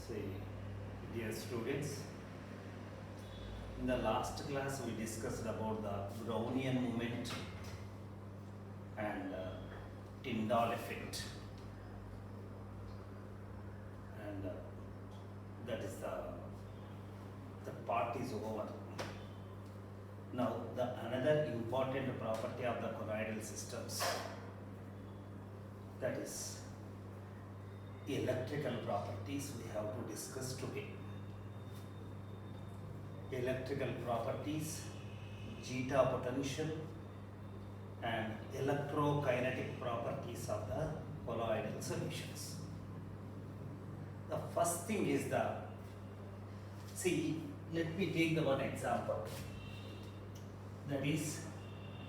See, dear students, in the last class we discussed about the Brownian movement and Tyndall effect, and that is the part is over. Now, the another important property of the colloidal systems, that is electrical properties, we have to discuss today. Electrical properties, zeta potential and electrokinetic properties of the colloidal solutions. The first thing is let me take the one example. That is,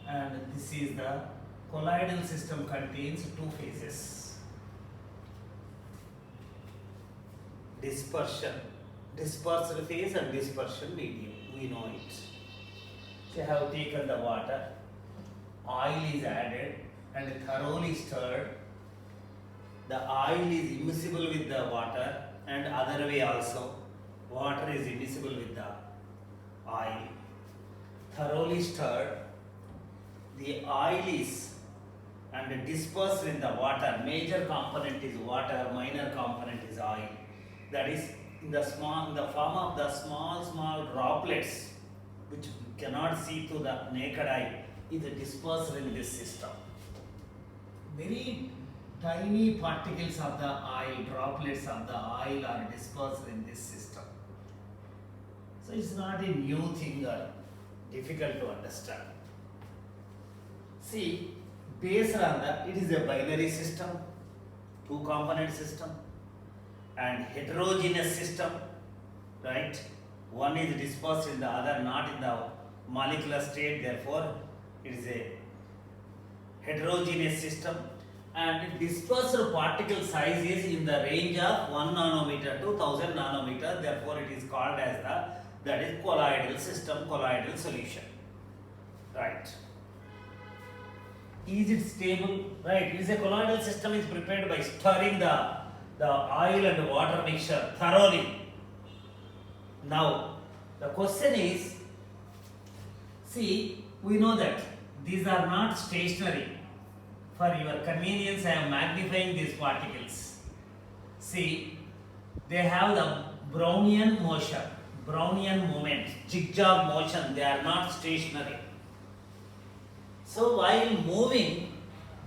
and this is the colloidal system contains two phases. Dispersed phase and dispersion medium, we know it. So I have taken the water, oil is added and thoroughly stirred. The oil is immiscible with the water and other way also, water is immiscible with the oil. Thoroughly stirred, the oil is and dispersed in the water. Major component is water, minor component is oil. That is in the form of the small droplets which we cannot see through the naked eye, is dispersed in this system. Very tiny particles of the oil, droplets of the oil are dispersed in this system. So it's not a new thing or difficult to understand. See, based on that, it is a binary system, two component system, and heterogeneous system, right? One is dispersed in the other, not in the molecular state, therefore it is a heterogeneous system, and dispersed particle size is in the range of 1 nanometer to 1000 nanometer, therefore it is called as that is colloidal system, colloidal solution, right? Is it stable? Right, it is a colloidal system is prepared by stirring the oil and water mixture thoroughly. Now, the question is, see, we know that these are not stationary. For your convenience, I am magnifying these particles. See, they have the Brownian motion, Brownian movement, zigzag motion, they are not stationary. So, while moving,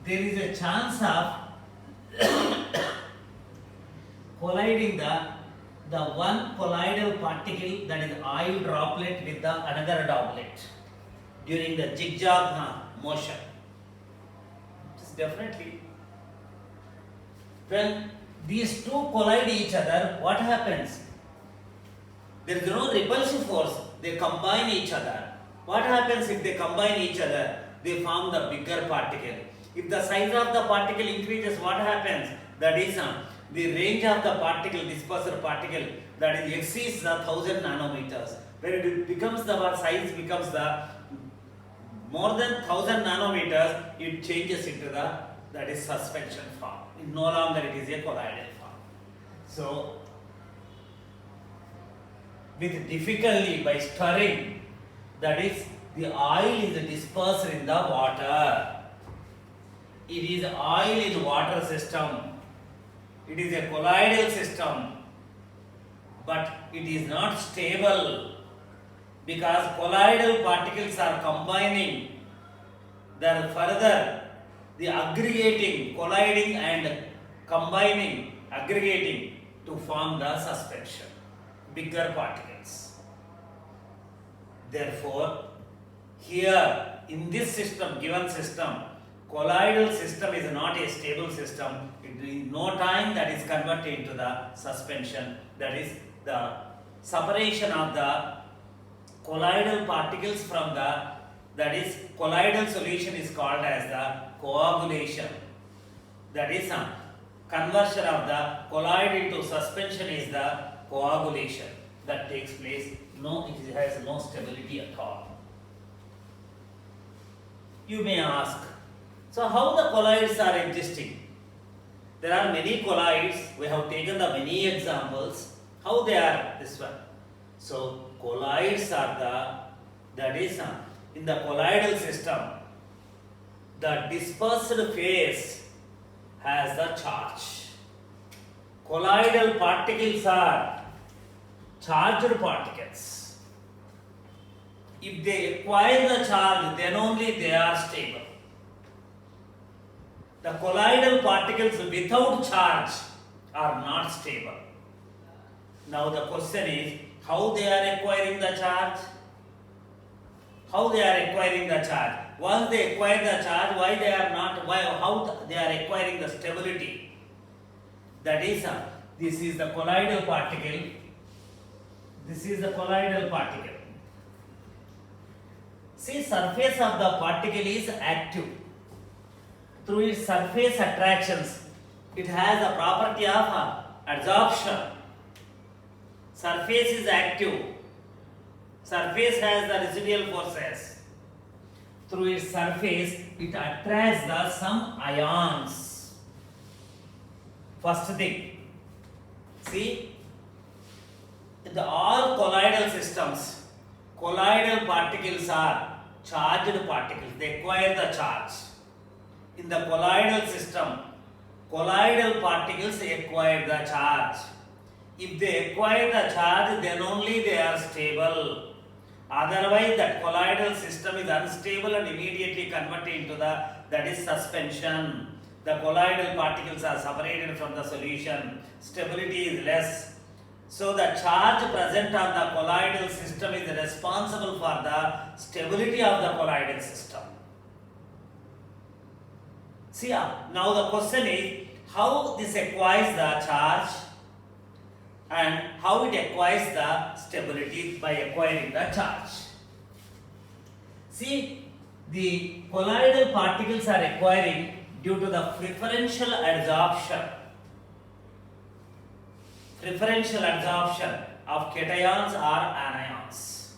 there is a chance of colliding the one colloidal particle, that is oil droplet, with the another droplet during the zigzag motion. It is definitely, when these two collide each other, what happens? There is no repulsive force, they combine each other. What happens if they combine each other? They form the bigger particle. If the size of the particle increases, what happens? That is the range of the particle, dispersed particle, that is exceeds the 1000 nanometers. When it becomes the size becomes the more than 1000 nanometers, it changes into that is suspension form. No longer it is a colloidal form. So, with difficulty by stirring, that is the oil is dispersed in the water. It is oil in water system. It is a colloidal system, but it is not stable because colloidal particles are combining. Then further, the aggregating, colliding and combining, aggregating to form the suspension, bigger particles. Therefore, here in this system, given system, colloidal system is not a stable system. In no time that is converted into the suspension, that is the separation of the colloidal particles from that is colloidal solution is called as the coagulation. That is conversion of the colloid into suspension is the coagulation that takes place. No, it has no stability at all. You may ask, so how the colloids are existing? There are many colloids, we have taken the many examples. How they are this one? So colloids are that is in the colloidal system, the dispersed phase has the charge. Colloidal particles are charged particles. If they acquire the charge, then only they are stable. The colloidal particles without charge are not stable. Now the question is, how they are acquiring the charge? How they are acquiring the charge? Once they acquire the charge, why they are not? How they are acquiring the stability? That is, this is the colloidal particle. This is the colloidal particle. See, surface of the particle is active. Through its surface attractions, it has the property of adsorption. Surface is active. Surface has the residual forces. Through its surface, it attracts some ions. First thing, see, in all colloidal systems, colloidal particles are charged particles. They acquire the charge. In the colloidal system, colloidal particles acquire the charge. If they acquire the charge, then only they are stable. Otherwise, that colloidal system is unstable and immediately converted into that is suspension. The colloidal particles are separated from the solution. Stability is less. So the charge present on the colloidal system is responsible for the stability of the colloidal system. See, now the question is, how this acquires the charge and how it acquires the stability by acquiring the charge. See, the colloidal particles are acquiring due to the preferential adsorption. Preferential adsorption of cations or anions.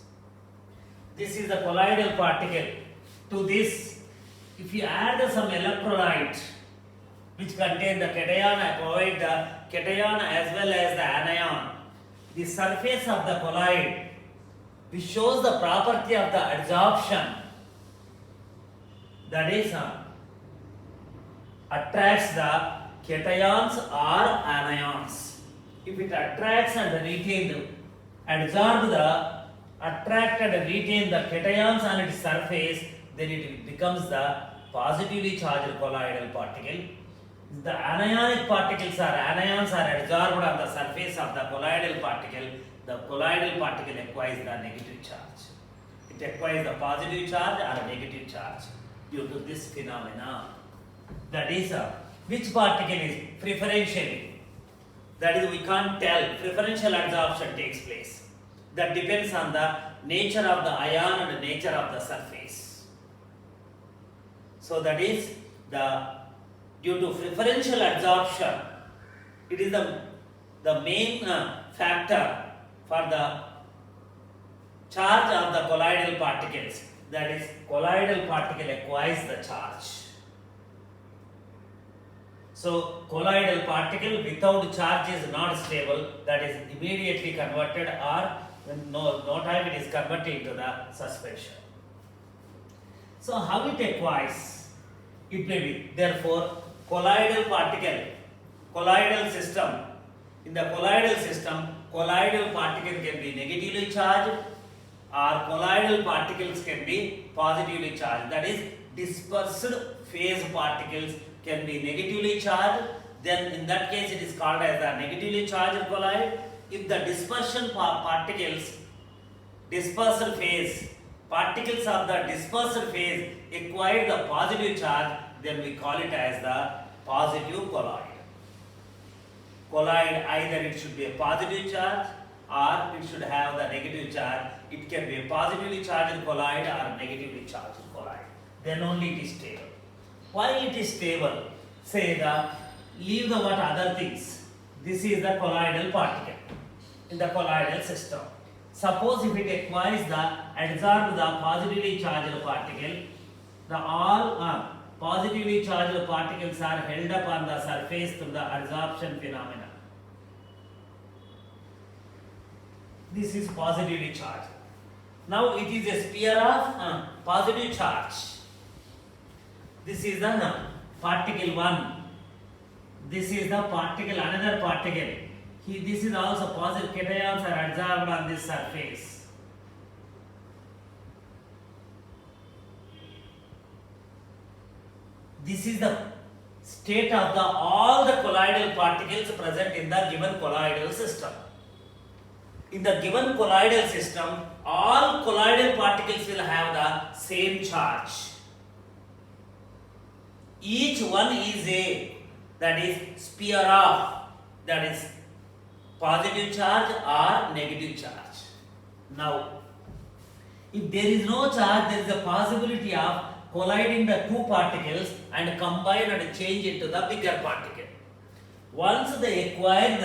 This is the colloidal particle. To this, if you add some electrolyte which contain the cation, provide the cation as well as the anion, the surface of the colloid which shows the property of the adsorption, that is attracts the cations or anions. If it attracts and retains, adsorb the attracted and retain the cations on its surface, then it becomes the positively charged colloidal particle. The anionic particles or anions are adsorbed on the surface of the colloidal particle. The colloidal particle acquires the negative charge. It acquires the positive charge or a negative charge due to this phenomena. That is, which particle is preferentially? That is, we can't tell. Preferential adsorption takes place. That depends on the nature of the ion and the nature of the surface. So that is due to preferential adsorption, it is the main factor for the charge of the colloidal particles. That is, colloidal particle acquires the charge. So colloidal particle without charge is not stable, that is immediately converted, or when no time it is converted into the suspension. So how it acquires? It may be, therefore, colloidal particle, colloidal system. In the colloidal system, colloidal particle can be negatively charged or colloidal particles can be positively charged. That is, dispersed phase particles can be negatively charged. Then in that case it is called as the negatively charged colloid. If the dispersion particles, dispersed phase, particles of the dispersed phase acquire the positive charge, then we call it as the positive colloid. Colloid, either it should be a positive charge or it should have the negative charge. It can be a positively charged colloid or a negatively charged colloid. Then only it is stable. Why it is stable? Say leave the what other things. This is the colloidal particle in the colloidal system. Suppose if it acquires adsorb the positively charged particle, the all positively charged particles are held up on the surface through the adsorption phenomena. This is positively charged. Now it is a sphere of positive charge. This is the particle 1. This is the particle, another particle. This is also positive. Cations are absorbed on this surface. This is the state of all the colloidal particles present in the given colloidal system. In the given colloidal system, all colloidal particles will have the same charge. Each one is that is sphere of, that is positive charge or negative charge. Now, if there is no charge, there is a possibility of colliding the two particles and combine and change into the bigger particle. Once they acquire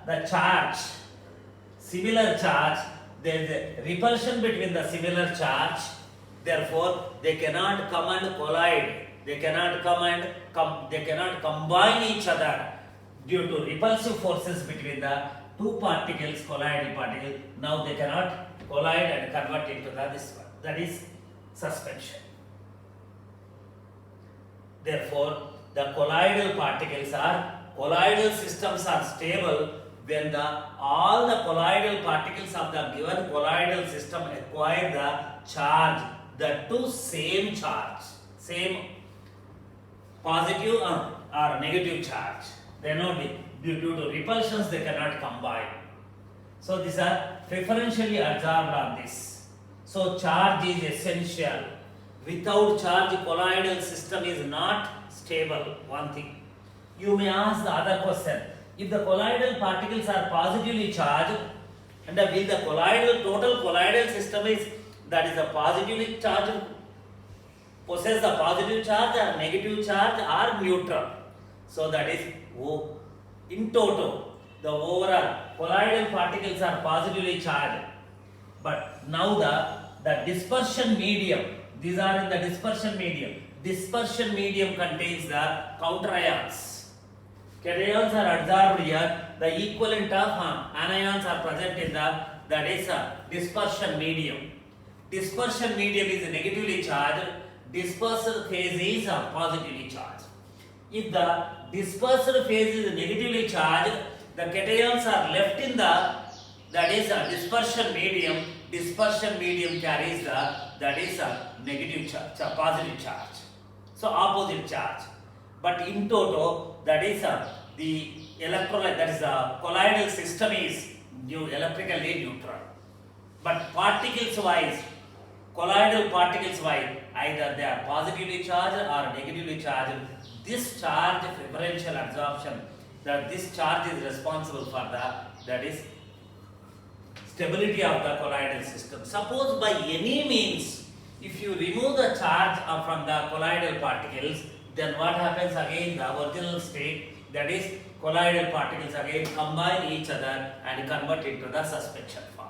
the charge, similar charge, there is a repulsion between the similar charge. Therefore, they cannot come and collide. They cannot they cannot combine each other due to repulsive forces between the two particles, colloidal particles. Now they cannot collide and convert into this one. That is suspension. Therefore, the colloidal systems are stable when all the colloidal particles of the given colloidal system acquire the charge, the two same charge, same positive or negative charge. They know due to repulsions they cannot combine. So these are preferentially absorbed on this. So charge is essential. Without charge, colloidal system is not stable. One thing. You may ask the other question. If the colloidal particles are positively charged, and will the total colloidal system is a positively charged, possess the positive charge or negative charge or neutral. So that is in total, the overall colloidal particles are positively charged. But now the dispersion medium, these are in the dispersion medium. Dispersion medium contains the counter ions. Cations are absorbed here. The equivalent of anions are present in that is dispersion medium. Dispersion medium is negatively charged. Dispersed phase is positively charged. If the dispersed phase is negatively charged, the cations are left in that is dispersion medium. Dispersion medium carries negative charge, positive charge. So opposite charge. But in total, that is the electrolyte, that is the colloidal system is electrically neutral. But particles wise, colloidal particles wise, either they are positively charged or negatively charged. This charge preferential absorption, this charge is responsible for that is stability of the colloidal system. Suppose by any means, if you remove the charge from the colloidal particles, then what happens again? The original state, that is colloidal particles again combine each other and convert into the suspension form.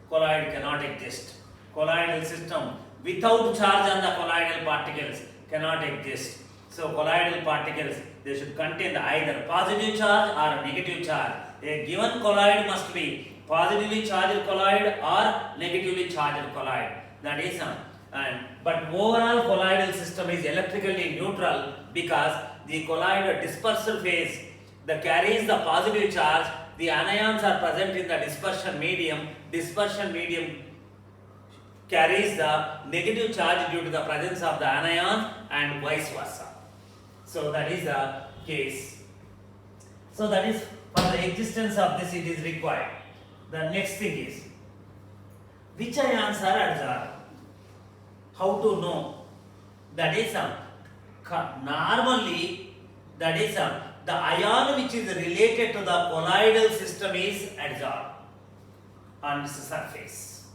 Colloid cannot exist. Colloidal system without charge on the colloidal particles cannot exist. So colloidal particles, they should contain either positive charge or negative charge. A given colloid must be positively charged colloid or negatively charged colloid. That is but overall colloidal system is electrically neutral because the colloidal dispersal phase that carries the positive charge, the anions are present in the dispersion medium. Dispersion medium carries the negative charge due to the presence of the anion and vice versa. So that is the case. So that is for the existence of this it is required. The next thing is, which ions are absorbed? How to know? That is normally that is the ion which is related to the colloidal system is adsorbed on its surface.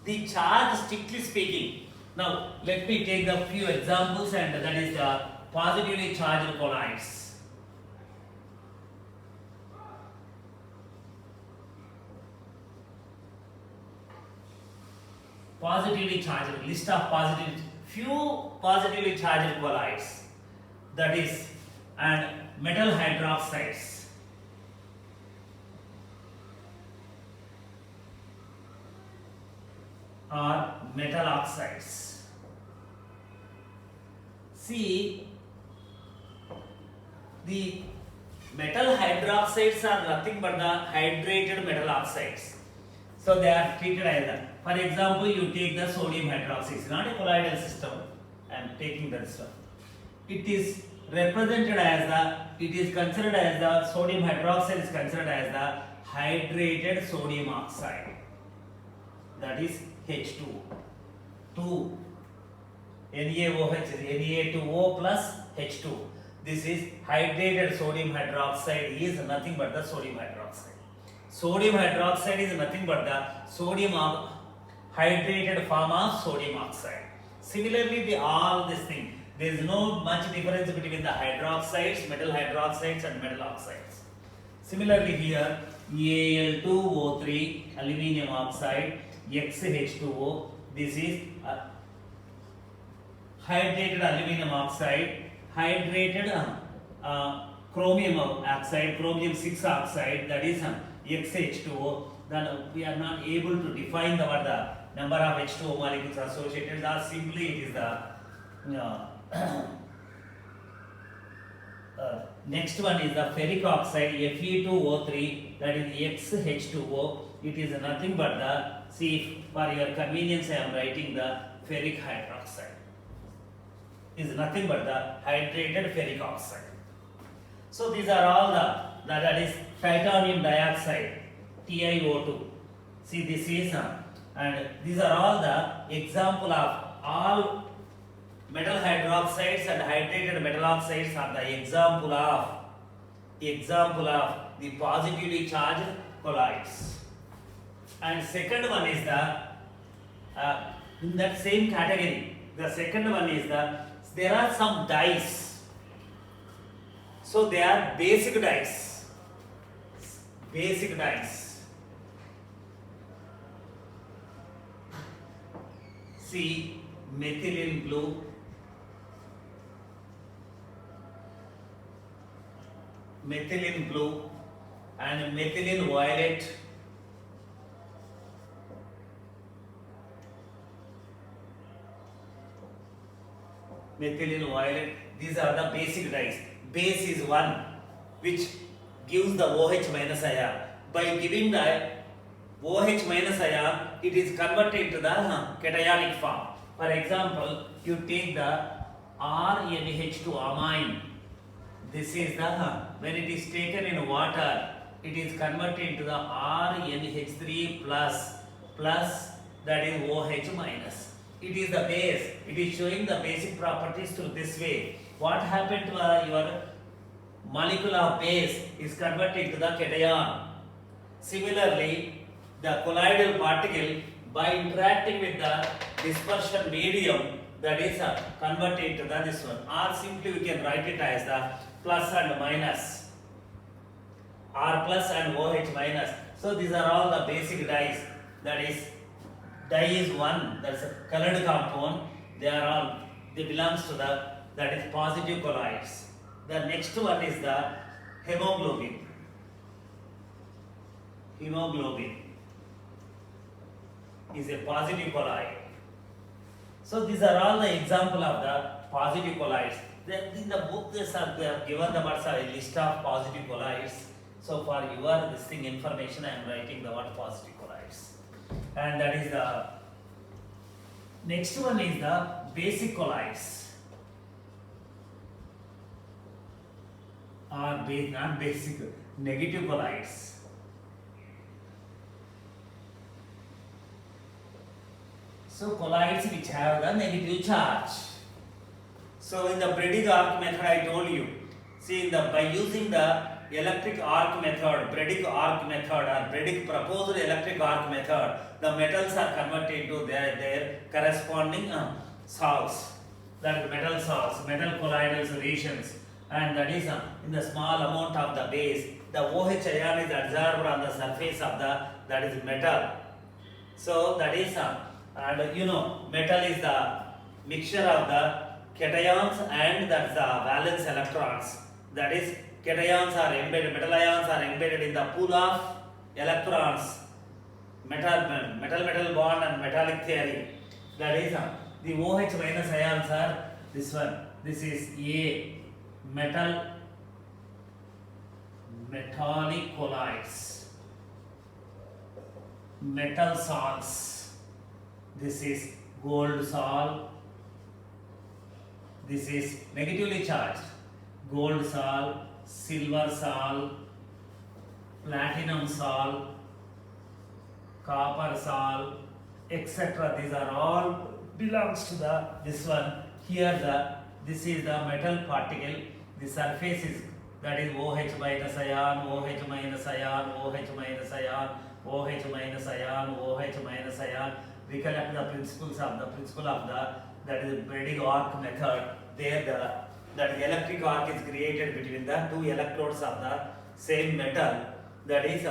The charge, strictly speaking, now let me take the few examples, and that is the positively charged colloids. Positively charged, list of few positively charged colloids, that is, and metal hydroxides. are metal oxides. See, the metal hydroxides are nothing but the hydrated metal oxides. So they are treated as that. For example, you take the sodium hydroxide. It's not a colloidal system. I am taking that stuff. It is represented as the, it is considered as the sodium hydroxide is considered as the hydrated sodium oxide. That is H2. 2 NaOH is Na2O plus H2. This is hydrated sodium hydroxide is nothing but the sodium hydroxide. Sodium hydroxide is nothing but the sodium hydrated form of sodium oxide. Similarly, all this thing, there is no much difference between the hydroxides, metal hydroxides and metal oxides. Similarly here, Al2O3 aluminium oxide, XH2O, this is hydrated aluminium oxide, hydrated chromium oxide, chromium 6 oxide, that is XH2O. Then we are not able to define the number of H2O molecules associated, or simply it is the next one is the ferric oxide, Fe2O3, that is XH2O. It is nothing but the, see, for your convenience I am writing the ferric hydroxide. Is nothing but the hydrated ferric oxide. So these are all that is titanium dioxide, TiO2. See, this is and these are all the example of all metal hydroxides and hydrated metal oxides are the example of the positively charged colloids. And second one is the in that same category. The second one is there are some dyes. So they are basic dyes. Basic dyes. See, methylene blue, and methylene violet. Methylene violet, these are the basic dyes. Base is one which gives the OH minus ion. By giving the OH minus ion, it is converted to the cationic form. For example, you take the RNH2 amine. This is the, when it is taken in water, it is converted to the RNH3 plus, that is OH minus. It is the base. It is showing the basic properties through this way. What happened to your molecular base is converted to the cation. Similarly, the colloidal particle, by interacting with the dispersion medium, that is converted to this one. Or simply we can write it as the plus and minus. R plus and OH minus. So these are all the basic dyes. That is, dye is one, that's a colored compound. They are all, they belongs to the, that is positive colloids. The next one is the hemoglobin. Hemoglobin is a positive colloid. So these are all the example of the positive colloids. In the book they have given the list of positive colloids. So for your information I am writing the word positive colloids. And that is the next one is the basic colloids. Or not basic, negative colloids. So colloids which have the negative charge. So in the Bredig arc method I told you, see by using the electric arc method, Bredig arc method or Bredig proposed electric arc method, the metals are converted to their corresponding salts, that metal salts, metal colloidal solutions, and that is in the small amount of the base, the OH ion is absorbed on the surface of the, that is metal. So that is and metal is the mixture of the cations and that's the valence electrons. That is, cations are embedded, metal ions are embedded in the pool of electrons metal bond and metallic theory. That is the OH minus ions are this one. This is A, metallic colloids, metal salts. This is gold salt. This is negatively charged. Gold salt, silver salt, platinum salt, copper salt, etc. These are all belongs to the this one. Here this is the metal particle. The surface is that is OH minus ion, OH minus ion, OH minus ion, OH minus ion, OH minus ion. Recollect the principle of the that is Brady arc method. There that electric arc is created between the two electrodes of the same metal, that is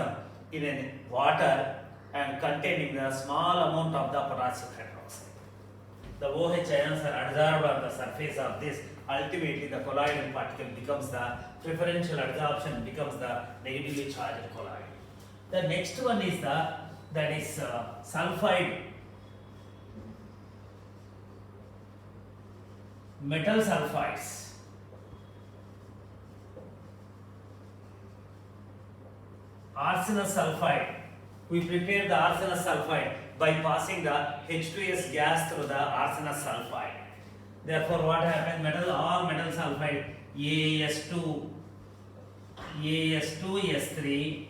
in a water and containing the small amount of the potassium hydroxide. The OH ions are adsorbed on the surface of this. Ultimately, the colloidal particle becomes the preferential adsorption becomes the negatively charged colloid. The next one is sulfide. Metal sulfides. Arsenic sulfide. We prepare the arsenic sulfide by passing the H2S gas through the arsenic sulfide. Therefore, what happens? All metal sulfide AS2, AS2S3,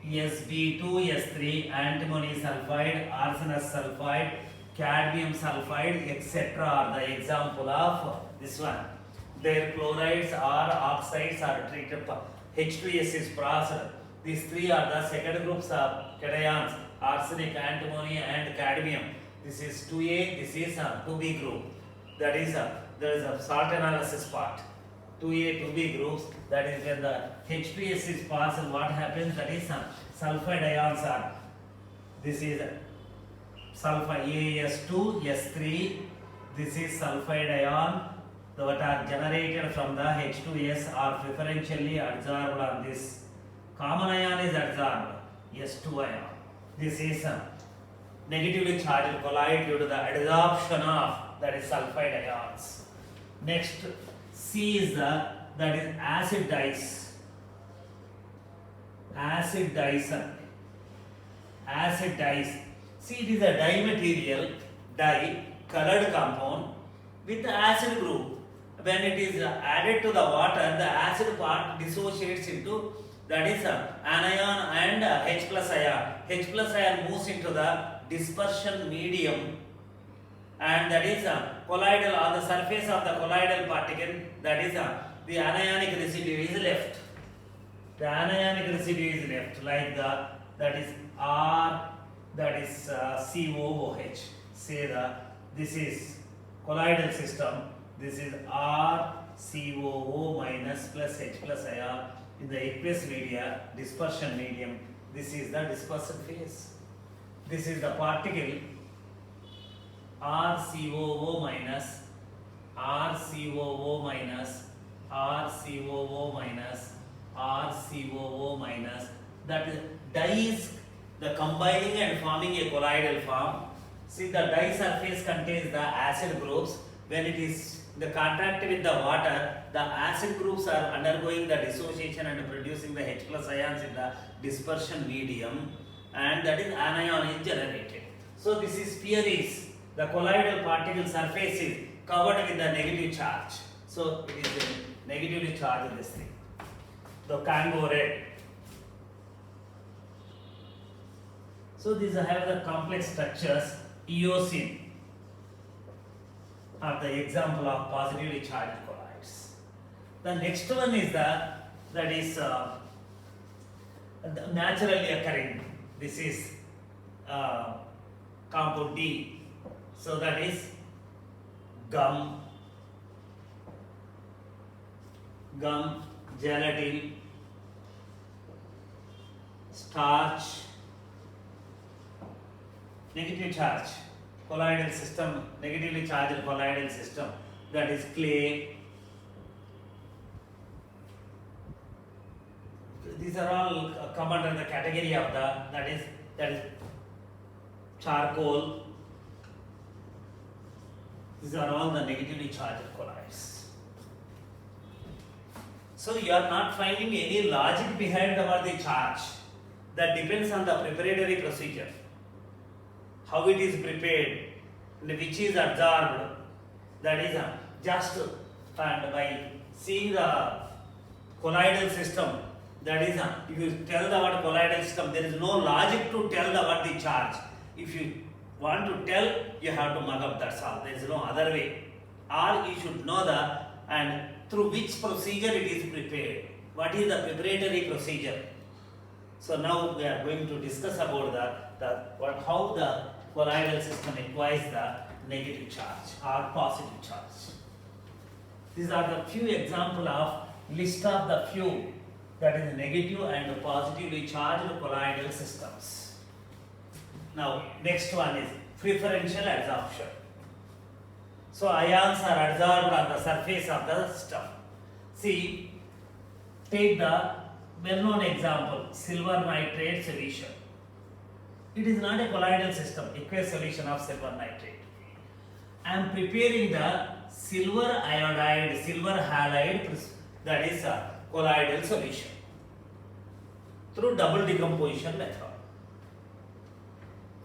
Sb2S3, antimony sulfide, arsenic sulfide, cadmium sulfide, etc. are the example of this one. Their chlorides or oxides are treated. H2S is processed. These three are the second groups of cations: arsenic, antimony, and cadmium. This is 2A. This is 2B group. That is there is a salt analysis part. 2A, 2B groups. That is when the H2S is passed. What happens? That is sulfide ions are. This is sulfide AS2S3. This is sulfide ion that are generated from the H2S are preferentially adsorbed on this. Common ion is adsorbed, S2 ion. This is negatively charged colloid due to the adsorption of that is sulfide ions. Next, C is that is acid dyes. Acid dyes. See, it is a dimaterial dye colored compound with the acid group. When it is added to the water, the acid part dissociates into that is anion and H plus ion. H plus ion moves into the dispersion medium, and that is colloidal on the surface of the colloidal particle. That is the anionic residue is left. The anionic residue is left like that is R, that is COOH. Say this is colloidal system. This is RCOO minus plus H plus ion. In the aqueous media, dispersion medium, this is the dispersion phase. This is the particle RCOO minus, RCOO minus, RCOO minus, RCOO minus. That dyes the combining and forming a colloidal form. See, the dye surface contains the acid groups. When it is the contact with the water, the acid groups are undergoing the dissociation and producing the H plus ions in the dispersion medium, and that is anion is generated. So this is sphere is the colloidal particle surface is covered with the negative charge. So it is a negatively charged this thing. The Congo red. So these have the complex structures. Eosine are the example of positively charged colloids. The next one is that is naturally occurring. This is compound D. So that is gum, gelatin, starch, negative charge, colloidal system, negatively charged colloidal system, that is clay. These are all come under the category of that is charcoal. These are all the negatively charged colloids. So you are not finding any logic behind the charge. That depends on the preparatory procedure. How it is prepared and which is absorbed. That is just and by seeing the colloidal system. That is if you tell the word colloidal system, there is no logic to tell the word the charge. If you want to tell, you have to mug up, that's all. There is no other way. Or you should know the and through which procedure it is prepared. What is the preparatory procedure? So now we are going to discuss about how the colloidal system acquires the negative charge or positive charge. These are the few examples of list of the few that is negative and positively charged colloidal systems. Now next one is preferential adsorption. So ions are adsorbed on the surface of the system. See, take the well-known example, silver nitrate solution. It is not a colloidal system, aqueous solution of silver nitrate. I am preparing the silver iodide, silver halide, that is a colloidal solution through double decomposition method.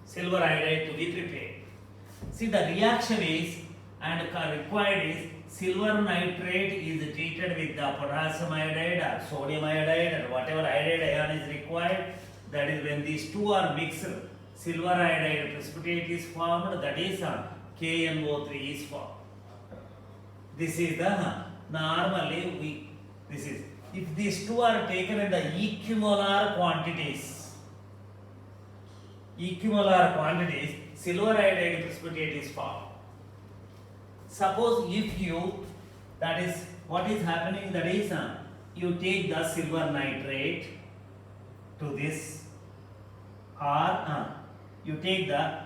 Silver iodide to be prepared. See, the reaction is and required is silver nitrate is treated with the potassium iodide or sodium iodide and whatever iodide ion is required. That is when these two are mixed, silver iodide precipitate is formed, that is KNO3 is formed. This is the normally this is if these two are taken in the equimolar quantities, silver iodide precipitate is formed. Suppose if you, that is what is happening, that is you take the silver nitrate to this, or you take the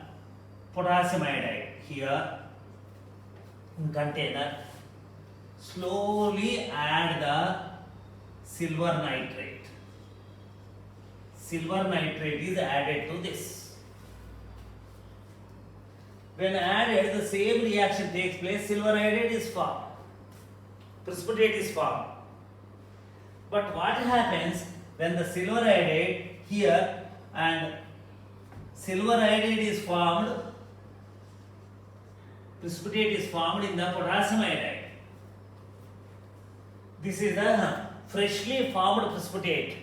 potassium iodide here in container, slowly add the silver nitrate. Silver nitrate is added to this. When added, the same reaction takes place, silver iodide is formed, precipitate is formed. But what happens when the silver iodide here and silver iodide is formed, precipitate is formed in the potassium iodide. This is the freshly formed precipitate.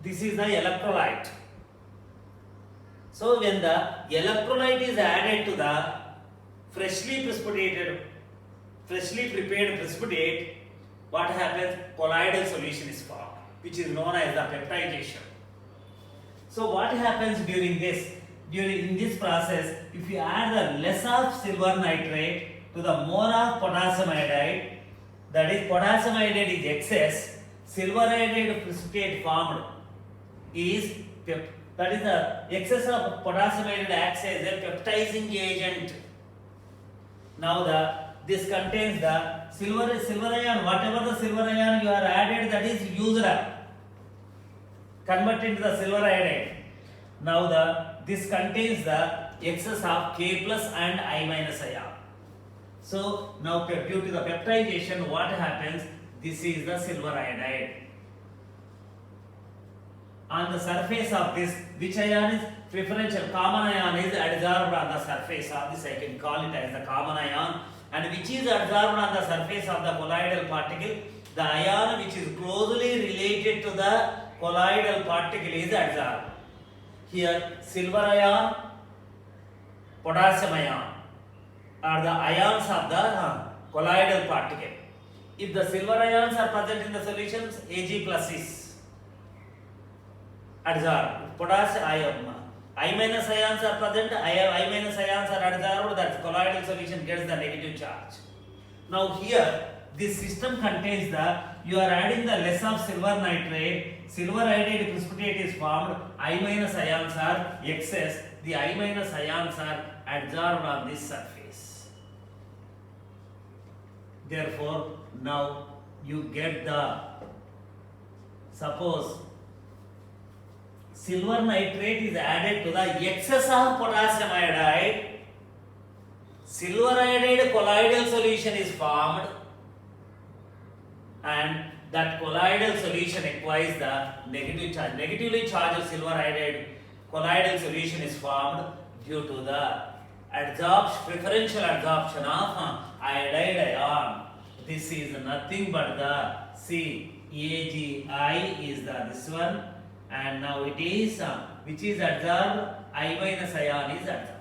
This is the electrolyte. So when the electrolyte is added to the freshly prepared precipitate, what happens? Colloidal solution is formed, which is known as the peptidation. So what happens during this? In this process, if you add the less of silver nitrate to the more of potassium iodide, that is potassium iodide is excess, silver iodide precipitate formed is that is the excess of potassium iodide acts as a peptizing agent. Now this contains the silver ion, whatever the silver ion you are added, that is used up, converted to the silver iodide. Now this contains the excess of K plus and I minus ion. So now due to the peptidation, what happens? This is the silver iodide. On the surface of this, which ion is preferential? Common ion is adsorbed on the surface of this. I can call it as the common ion. And which is adsorbed on the surface of the colloidal particle? The ion which is closely related to the colloidal particle is adsorbed. Here, silver ion, potassium ion are the ions of the colloidal particle. If the silver ions are present in the solutions, Ag plus is adsorbed. Potassium ion, I minus ions are present, I minus ions are adsorbed, that colloidal solution gets the negative charge. Now here, this system contains you are adding the less of silver nitrate, silver iodide precipitate is formed, I minus ions are excess, the I minus ions are adsorbed on this surface. Therefore, now you get the, suppose silver nitrate is added to the excess of potassium iodide, silver iodide colloidal solution is formed, and that colloidal solution acquires the negative charge. Negatively charged silver iodide colloidal solution is formed due to the preferential absorption of iodide ion. This is nothing but the AgI is this one, and now it is which is absorbed, I minus ion is absorbed.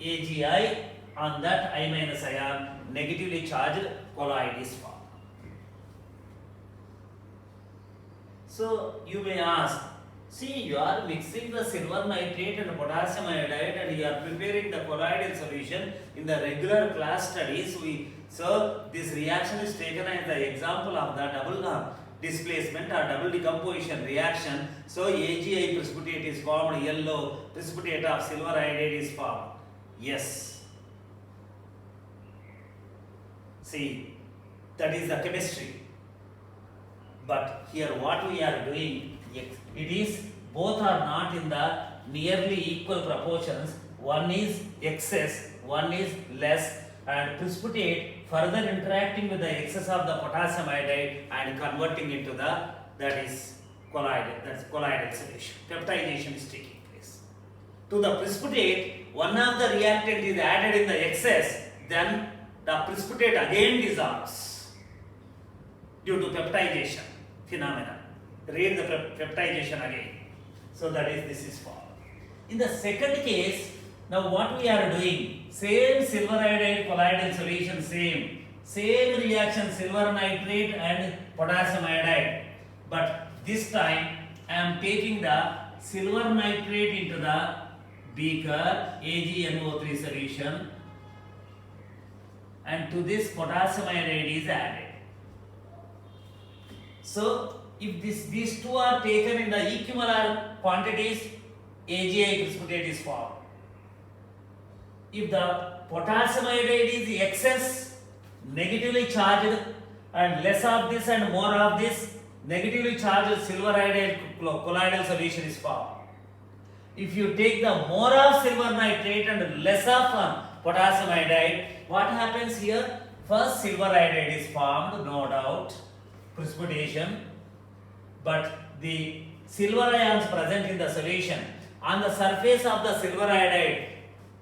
AgI on that I minus ion negatively charged colloid is formed. So you may ask, see, you are mixing the silver nitrate and potassium iodide and you are preparing the colloidal solution. In the regular class studies, this reaction is taken as the example of the double displacement or double decomposition reaction. So AgI precipitate is formed, yellow precipitate of silver iodide is formed. Yes. See, that is the chemistry. But here what we are doing, it is both are not in the nearly equal proportions. One is excess, one is less, and precipitate further interacting with the excess of the potassium iodide and converting into the colloidal solution. Peptidation is taking place. To the precipitate, one of the reactant is added in the excess, then the precipitate again dissolves due to peptidation phenomenon. Read the peptidation again. So that is, this is formed. In the second case, now what we are doing, same silver iodide colloidal solution, same reaction, silver nitrate and potassium iodide, but this time I am taking the silver nitrate into the beaker, AgNO3 solution, and to this potassium iodide is added. So if these two are taken in the equivalent quantities, AgI precipitate is formed. If the potassium iodide is excess, negatively charged, and less of this and more of this, negatively charged silver iodide colloidal solution is formed. If you take the more of silver nitrate and less of potassium iodide, what happens here? First silver iodide is formed, no doubt, precipitation, but the silver ions present in the solution, on the surface of the silver iodide,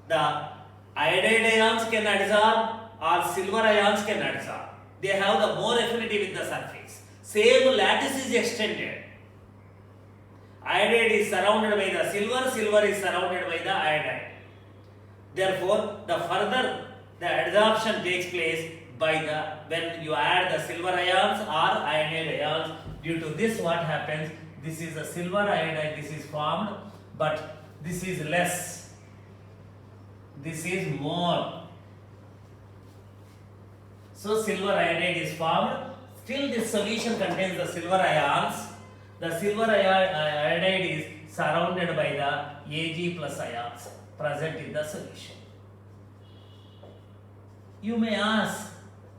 the iodide ions can adsorb or silver ions can adsorb. They have the more affinity with the surface. Same lattice is extended. Iodide is surrounded by the silver, silver is surrounded by the iodide. Therefore, the adsorption takes place when you add the silver ions or iodide ions. Due to this, what happens? This is a silver iodide, this is formed, but this is less. This is more. So silver iodide is formed. Still, this solution contains the silver ions. The silver iodide is surrounded by the Ag plus ions present in the solution. You may ask,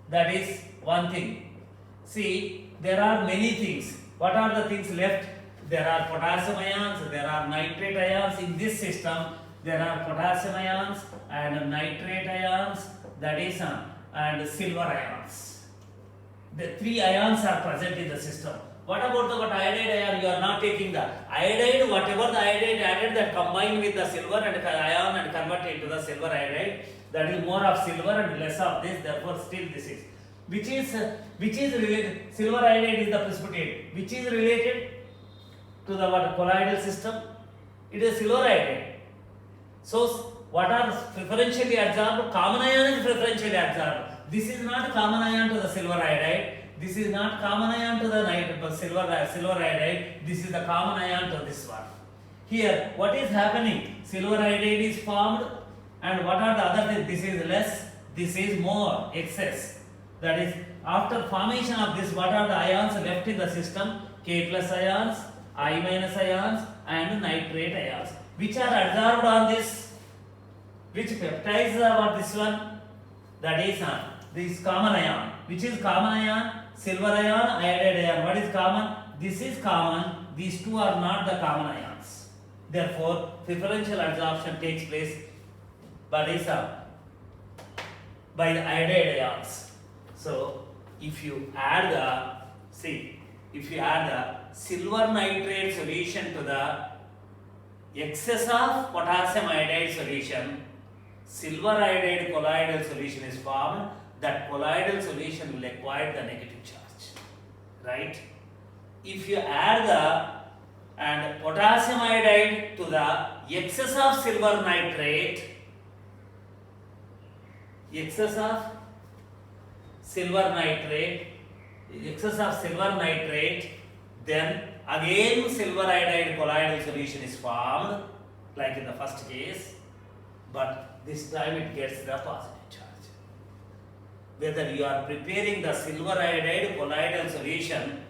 that is one thing. See, there are many things. What are the things left? There are potassium ions, there are nitrate ions. In this system, there are potassium ions and nitrate ions, that is, and silver ions. The three ions are present in the system. What about the iodide ion? You are not taking the iodide, whatever the iodide added that combined with the silver and ion and converted into the silver iodide. That is more of silver and less of this. Therefore, still this is which is related. Silver iodide is the precipitate. Which is related to the colloidal system? It is silver iodide. So what are preferentially adsorbed? Common ion is preferentially adsorbed. This is not common ion to the silver iodide. This is not common ion to the silver iodide. This is the common ion to this one. Here, what is happening? Silver iodide is formed, and what are the other things? This is less, this is more, excess. That is, after formation of this, what are the ions left in the system? K plus ions, I minus ions, and nitrate ions. Which are adsorbed on this? Which peptides are this one? That is this common ion. Which is common ion? Silver ion, iodide ion. What is common? This is common. these two are not the common ions. Therefore, preferential adsorption takes place by the iodide ions. So, if you add the silver nitrate solution to the excess of potassium iodide solution, silver iodide colloidal solution is formed. That colloidal solution will acquire the negative charge, right? If you add the potassium iodide to the excess of silver nitrate, then again silver iodide colloidal solution is formed, like in the first case, but this time it gets the positive charge. Whether you are preparing the silver iodide colloidal solution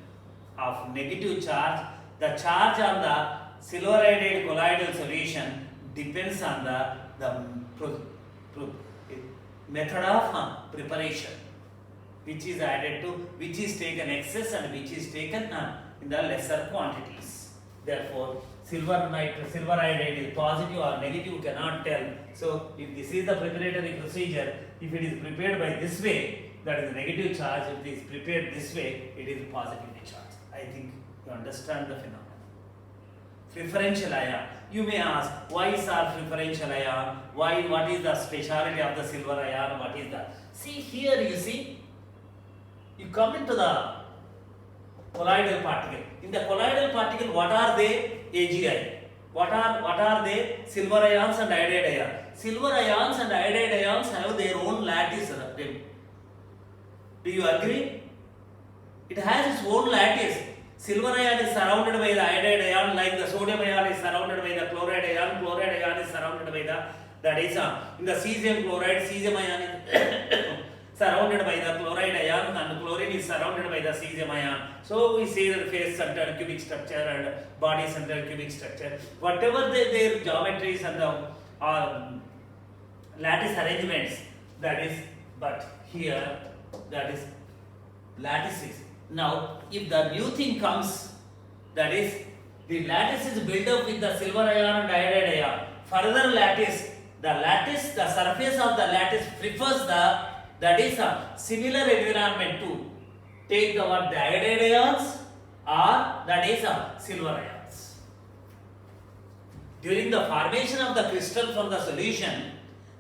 of negative charge, the charge on the silver iodide colloidal solution depends on the method of preparation, which is added to, which is taken excess and which is taken in the lesser quantities. Therefore, silver iodide is positive or negative, you cannot tell. So, if this is the preparatory procedure, if it is prepared by this way, that is negative charge. If it is prepared this way, it is positively charged. I think you understand the phenomenon. Preferential ion. You may ask, why is our preferential ion? What is the speciality of the silver ion? What is the? See here, you see, you come into the colloidal particle. In the colloidal particle, what are they? AgI. What are they? Silver ions and iodide ions. Silver ions and iodide ions have their own lattice. Do you agree? It has its own lattice. Silver ion is surrounded by the iodide ion, like the sodium ion is surrounded by the chloride ion. Chloride ion is surrounded by that is in the cesium chloride, cesium ion is surrounded by the chloride ion, and chlorine is surrounded by the cesium ion. So we say that face-centered cubic structure and body-centered cubic structure. Whatever their geometries and the lattice arrangements, that is, but here that is lattices. Now, if the new thing comes, that is, the lattice is built up with the silver ion and iodide ion. Further lattice, the surface of the lattice prefers that is a similar environment to take the iodide ions or that is a silver ions. During the formation of the crystal from the solution,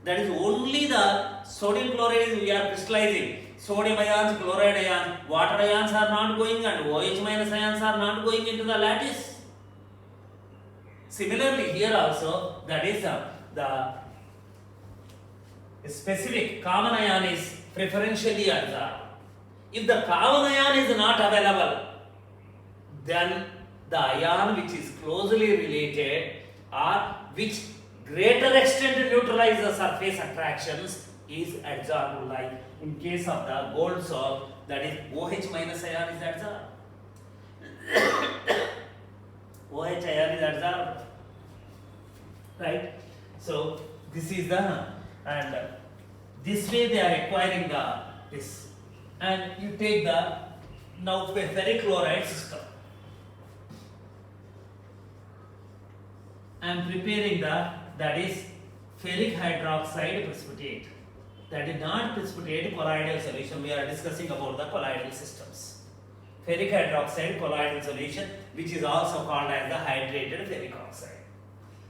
that is only the sodium chloride we are crystallizing. Sodium ions, chloride ions, water ions are not going and OH minus ions are not going into the lattice. Similarly, here also, that is the specific common ion is preferentially absorbed. If the common ion is not available, then the ion which is closely related or which greater extent neutralize the surface attractions is adsorbed, like in case of the gold soap, that is OH minus ion is adsorbed. OH ion is adsorbed, right? So this is and this way they are acquiring this, and you take the now ferric chloride system. I am preparing that is ferric hydroxide precipitate. That is not precipitate, colloidal solution. We are discussing about the colloidal systems. Ferric hydroxide colloidal solution, which is also called as the hydrated ferric oxide.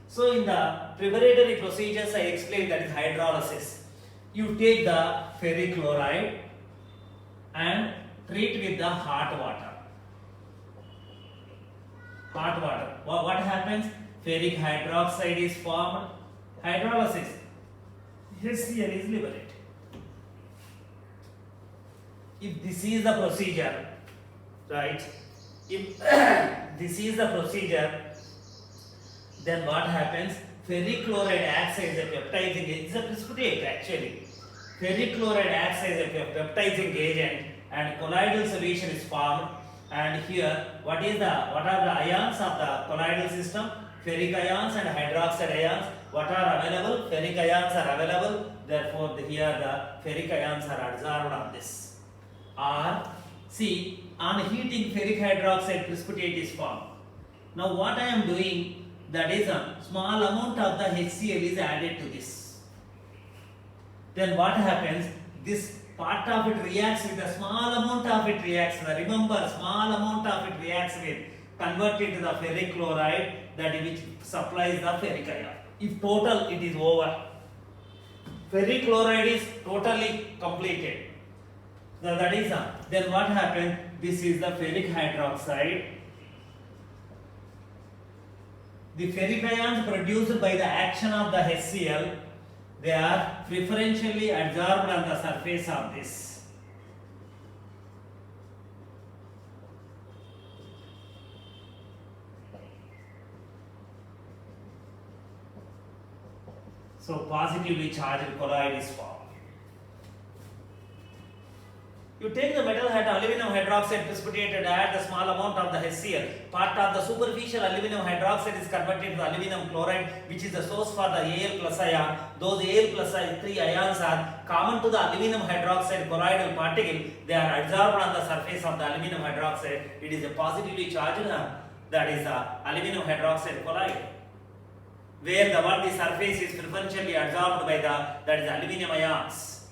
So in the preparatory procedures I explained, that is hydrolysis. You take the ferric chloride and treat with the hot water. Hot water. What happens? Ferric hydroxide is formed. Hydrolysis. HCl is liberated. If this is the procedure, right? If this is the procedure, then what happens? Ferric chloride acts as a peptizing agent. It's a precipitate actually. Ferric chloride acts as a peptizing agent, and colloidal solution is formed. And here, what are the ions of the colloidal system? Ferric ions and hydroxide ions. What are available? Ferric ions are available. Therefore, here the ferric ions are adsorbed on this. Or see, on heating, ferric hydroxide precipitate is formed. Now what I am doing, that is a small amount of the HCl is added to this. Then what happens? This part of it reacts with a small amount of it reacts. Remember, small amount of it reacts with converted to the ferric chloride, that which supplies the ferric ion. If total it is over, ferric chloride is totally completed. Now that is then what happens? This is the ferric hydroxide. The ferric ions produced by the action of the HCl, they are preferentially adsorbed on the surface of this. So positively charged colloid is formed. You take the metal aluminum hydroxide precipitated, add the small amount of the HCl. Part of the superficial aluminum hydroxide is converted to aluminum chloride, which is the source for the Al plus ion. Those Al plus 3 ions are common to the aluminum hydroxide colloidal particle. They are adsorbed on the surface of the aluminum hydroxide. It is a positively charged, that is the aluminum hydroxide colloid, where the surface is preferentially adsorbed by that is aluminum ions.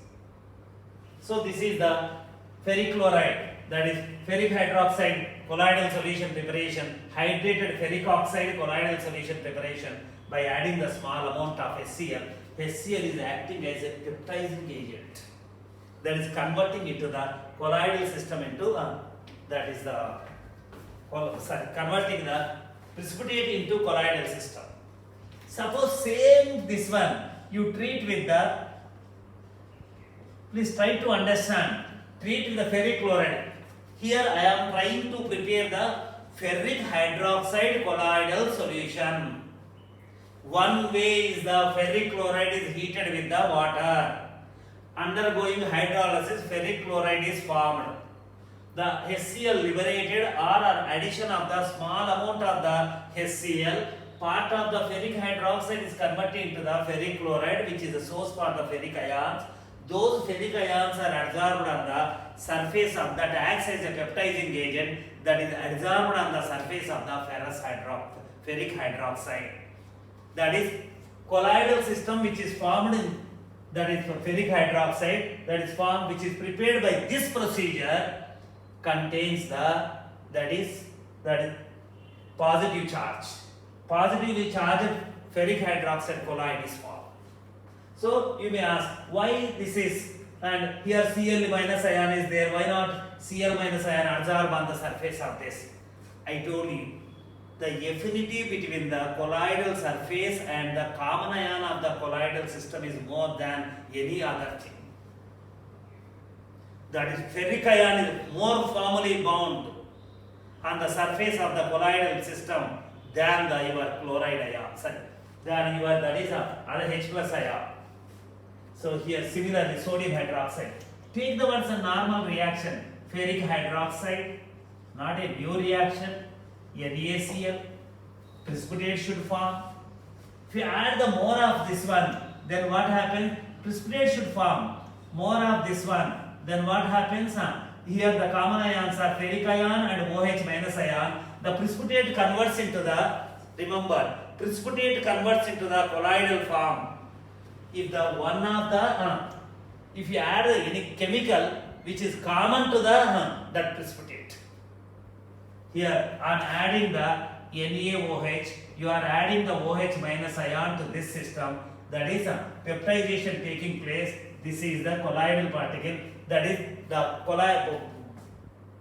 So this is the ferric chloride, that is ferric hydroxide colloidal solution preparation, hydrated ferric oxide colloidal solution preparation by adding the small amount of HCl. HCl is acting as a peptizing agent, that is converting into the colloidal system into that is the converting the precipitate into colloidal system. Suppose same this one you treat with the, please try to understand, treat with the ferric chloride. Here I am trying to prepare the ferric hydroxide colloidal solution. One way is the ferric chloride is heated with the water. Undergoing hydrolysis, ferric chloride is formed. The HCl liberated or addition of the small amount of the HCl, part of the ferric hydroxide is converted into the ferric chloride, which is the source for the ferric ions. Those ferric ions are adsorbed on the surface of that, acts as a peptizing agent, that is adsorbed on the surface of the ferric hydroxide. That is colloidal system which is formed in, that is ferric hydroxide, that is formed, which is prepared by this procedure, contains the, that is positive charge. Positively charged ferric hydroxide colloid is formed. So you may ask, why this is, and here Cl minus ion is there, why not Cl minus ion adsorb on the surface of this? I told you, the affinity between the colloidal surface and the common ion of the colloidal system is more than any other thing. That is, ferric ion is more firmly bound on the surface of the colloidal system than the your chloride ion, than your, that is other H plus ion. So here similarly sodium hydroxide. Take the words a normal reaction, ferric hydroxide, not a new reaction, NaCl, precipitate should form. If you add the more of this one, then what happens? Precipitate should form. More of this one, then what happens? Here the common ions are ferric ion and OH minus ion. The precipitate converts into the, remember, precipitate converts into the colloidal form. If the one of the, if you add any chemical which is common to the that precipitate. Here on adding the NaOH, you are adding the OH minus ion to this system. That is peptidization taking place. This is the colloidal particle. That is the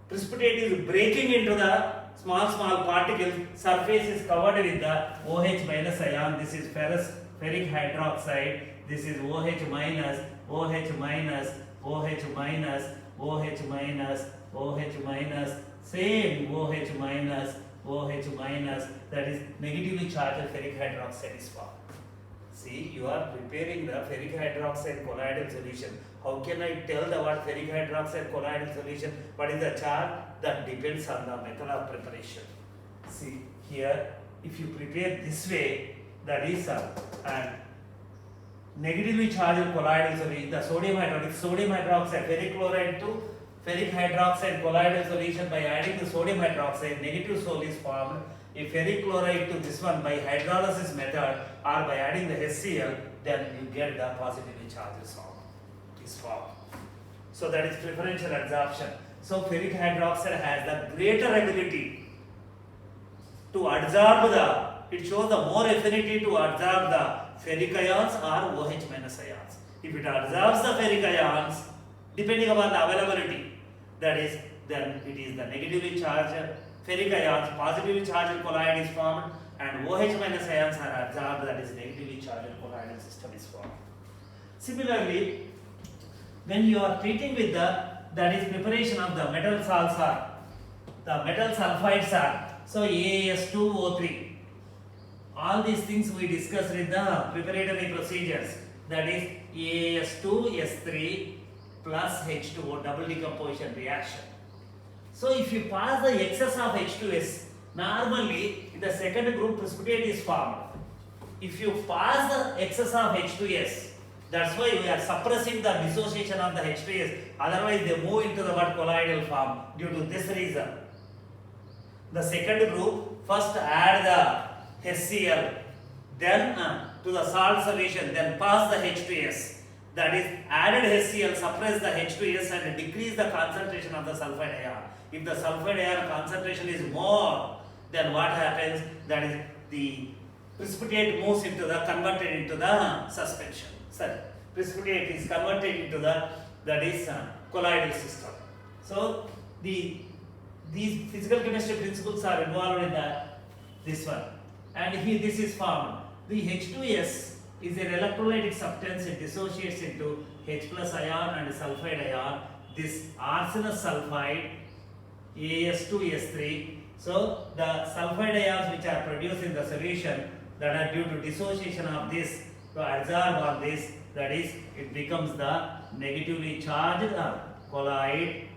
precipitate is breaking into the small particles. Surface is covered with the OH minus ion. This is ferric hydroxide. This is OH minus, OH minus, OH minus, OH minus, OH minus, same OH minus, OH minus, that is negatively charged ferric hydroxide is formed. See, you are preparing the ferric hydroxide colloidal solution. How can I tell the what ferric hydroxide colloidal solution? What is the charge? That depends on the method of preparation. See, here, if you prepare this way, that is and negatively charged colloidal solution, the sodium hydroxide, ferric chloride to ferric hydroxide colloidal solution by adding the sodium hydroxide, negative sol is formed. if ferric chloride to this one by hydrolysis method or by adding the HCl, then you get the positively charged salt is formed. So that is preferential adsorption. So ferric hydroxide has the greater ability to absorb the, it shows the more affinity to absorb the ferric ions or OH minus ions. If it absorbs the ferric ions, depending upon the availability, that is, then it is the negatively charged ferric ions, positively charged colloid is formed, and OH minus ions are absorbed, that is negatively charged colloidal system is formed. Similarly, when you are treating with the, that is preparation of the metal salts are, the metal sulfides are, so AS2O3. All these things we discussed in the preparatory procedures, that is AS2S3 plus H2O, double decomposition reaction. So if you pass the excess of H2S, normally in the second group precipitate is formed. If you pass the excess of H2S, that's why we are suppressing the dissociation of the H2S, otherwise they move into the what colloidal form due to this reason. The second group first add the HCl, then to the salt solution, then pass the H2S. That is, added HCl suppress the H2S and decrease the concentration of the sulfide ion. If the sulfide ion concentration is more, then what happens? That is, the precipitate moves into the, converted into the suspension. Sorry, precipitate is converted into the, that is colloidal system. So these physical chemistry principles are involved in this one, and here this is formed. The H2S is an electrolytic substance. It dissociates into H plus ion and sulfide ion. This arsenous sulfide AS2S3. So the sulfide ions which are produced in the solution, that are due to dissociation of this to adsorb on this, that is, it becomes the negatively charged colloid.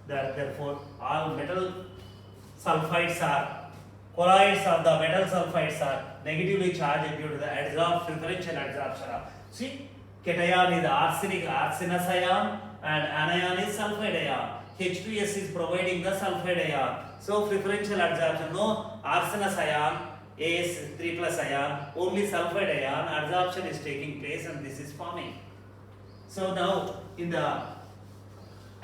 Therefore, all metal sulfides are, colloids of the metal sulfides are negatively charged due to the preferential adsorption of, see, cation is the arsenous ion and anion is sulfide ion. H2S is providing the sulfide ion. So preferential adsorption, no arsenous ion, AS3 plus ion, only sulfide ion, adsorption is taking place and this is forming. So now in the,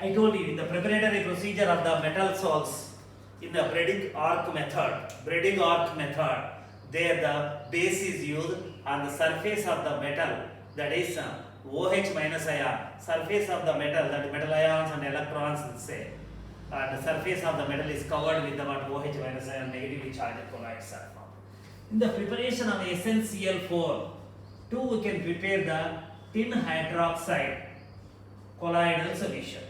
I told you, in the preparatory procedure of the metal salts, in the Bredig arc method, there the base is used on the surface of the metal, that is OH minus ion, surface of the metal, that metal ions and electrons, let's say, and the surface of the metal is covered with the OH minus ion, negatively charged colloids are formed. In the preparation of SnCl4, we can prepare the tin hydroxide colloidal solution,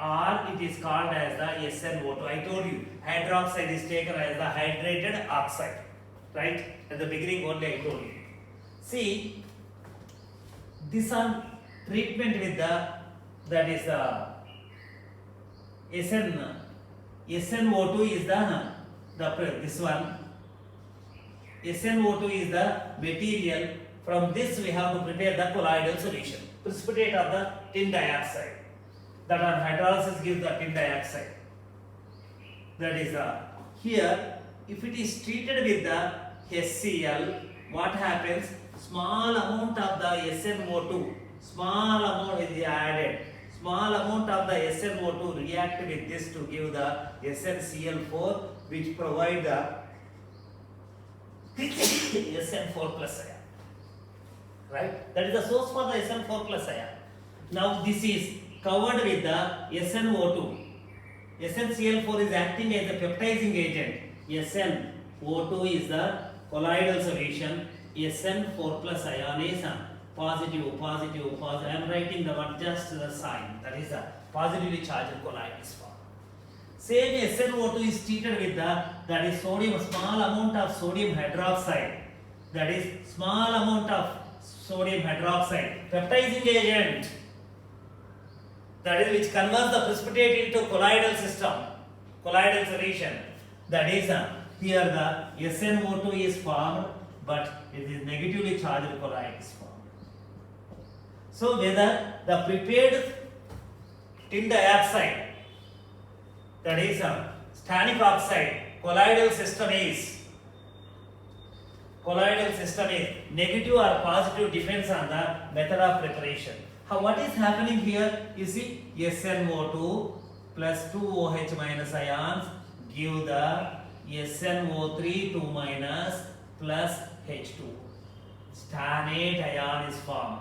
or it is called as the SnO2. I told you, hydroxide is taken as the hydrated oxide, right? At the beginning only I told you. See, this on treatment with the, that is SnO2 is the this one. SnO2 is the material. From this we have to prepare the colloidal solution, precipitate of the tin dioxide. That on hydrolysis gives the tin dioxide. That is here, if it is treated with the HCl, what happens? Small amount of the SnO2, small amount is added. Small amount of the SnO2 react with this to give the SnCl4, which provide the SN4 plus ion. Right? That is the source for the SN4 plus ion. Now this is covered with the SnO2. SnCl4 is acting as a peptizing agent. SnO2 is the colloidal solution. SN4 plus ion is positive. I am writing the one, just the sign, that is the positively charged colloid is formed. Same SnO2 is treated with the, that is sodium, small amount of sodium hydroxide. That is small amount of sodium hydroxide, peptizing agent. That is which converts the precipitate into colloidal system, colloidal solution. That is here the SnO2 is formed, but it is negatively charged colloid is formed. So whether the prepared tin dioxide, that is stannic oxide, colloidal system is negative or positive depends on the method of preparation. What is happening here? You see, SnO2 plus 2OH minus ions give the SnO3 2 minus plus H2. Stannate ion is formed.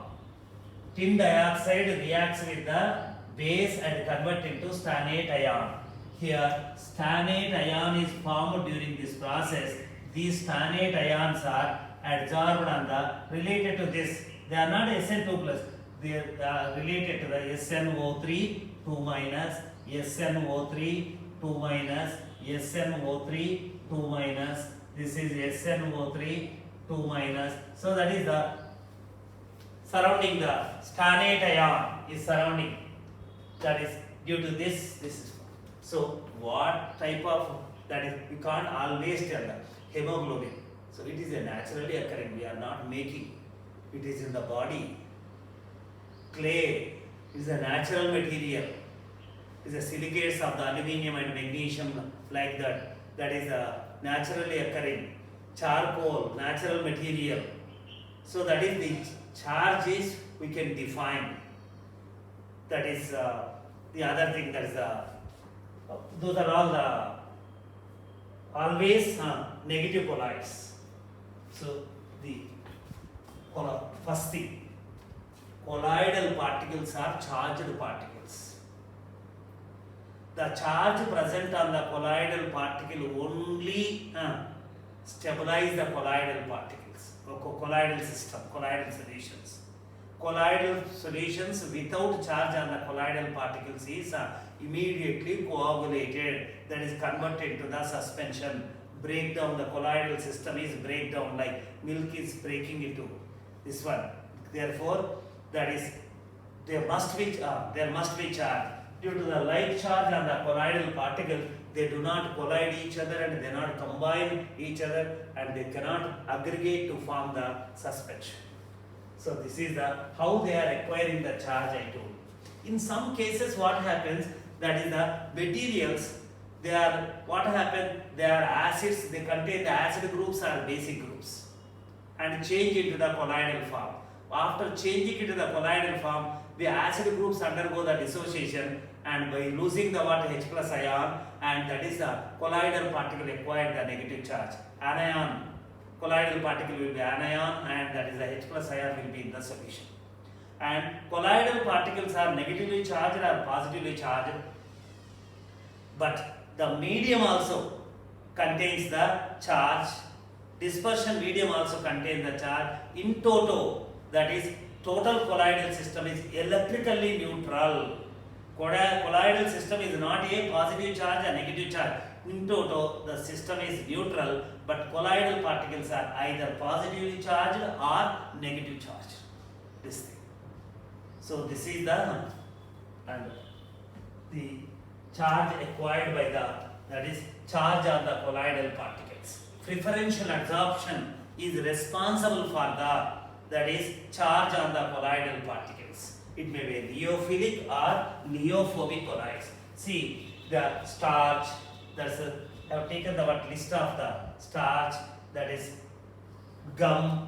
Tin dioxide reacts with the base and convert into stannate ion. Here, stannate ion is formed during this process. These stannate ions are adsorbed on the related to this. They are not Sn2 plus. They are related to the SnO3 2 minus, SnO3 2 minus, SnO3 2 minus. This is SnO3 2 minus. So that is the surrounding the stannate ion is surrounding. That is due to this. This is so what type of that is we can't always tell the hemoglobin. So it is a naturally occurring. We are not making. It is in the body. Clay is a natural material. Is the silicates of the aluminum and magnesium like that. That is naturally occurring. Charcoal, natural material. So that is the charges we can define. That is the other thing. That is those are all the always negative colloids. So the first thing, colloidal particles are charged particles. The charge present on the colloidal particle only stabilize the colloidal particles, colloidal system, colloidal solutions. Colloidal solutions without charge on the colloidal particles is immediately coagulated, that is converted to the suspension. Breakdown, the colloidal system is breakdown like milk is breaking into this one. Therefore, that is there must be charge. Due to the like charge on the colloidal particle, they do not collide each other and they not combine each other and they cannot aggregate to form the suspension. So this is the how they are acquiring the charge I told. In some cases what happens, that is the materials, they are what happen, they are acids, they contain the acid groups or basic groups and change into the colloidal form. After changing into the colloidal form, the acid groups undergo the dissociation and by losing the what H plus ion, and that is the colloidal particle acquired the negative charge. Anion, colloidal particle will be anion and that is the H plus ion will be in the solution. And colloidal particles are negatively charged or positively charged, but the medium also contains the charge. Dispersion medium also contains the charge. In toto, that is total colloidal system is electrically neutral. Colloidal system is not a positive charge or negative charge. In toto, the system is neutral, but colloidal particles are either positively charged or negative charged. This thing. So this is the charge acquired by that is charge on the colloidal particles. Preferential adsorption is responsible for that is charge on the colloidal particles. It may be leophilic or leophobic colloids. See the starch. I have taken the list of the starch, that is gum,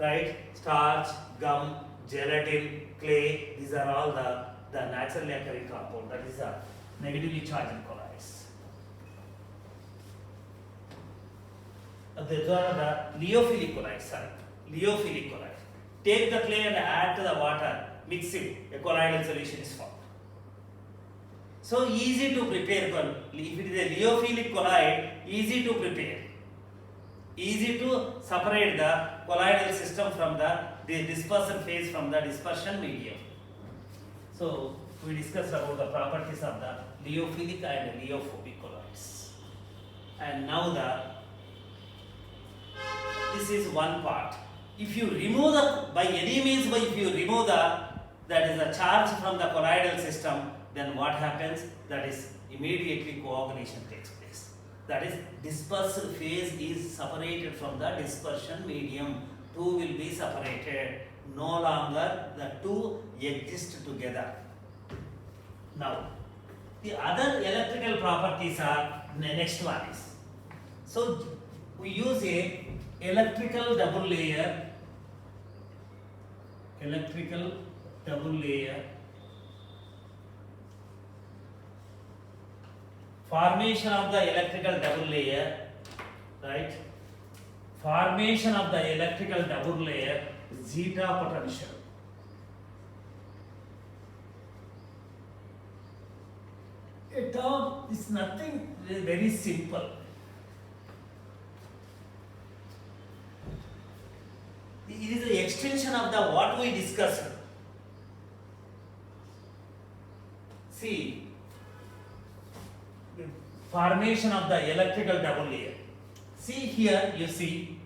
right? Starch, gum, gelatin, clay. These are all the naturally occurring compound. That is a negatively charged colloids. These are the leophilic colloids. Leophilic colloid. Take the clay and add to the water, mix it, a colloidal solution is formed. So easy to prepare. If it is a leophilic colloid, easy to prepare. Easy to separate the colloidal system from the dispersion phase from the dispersion medium. So we discussed about the properties of the leophilic and leophobic colloids. And now this is one part. If you remove by any means, if you remove that is the charge from the colloidal system, then what happens? That is immediately coagulation takes place. That is dispersal phase is separated from the dispersion medium. Two will be separated. No longer the two exist together. Now, the other electrical properties are next one is, so we use a electrical double layer formation of the electrical double layer, right? Formation of the electrical double layer, zeta potential. It is nothing very simple. It is the extension of the what we discussed. See, formation of the electrical double layer. See here, you see,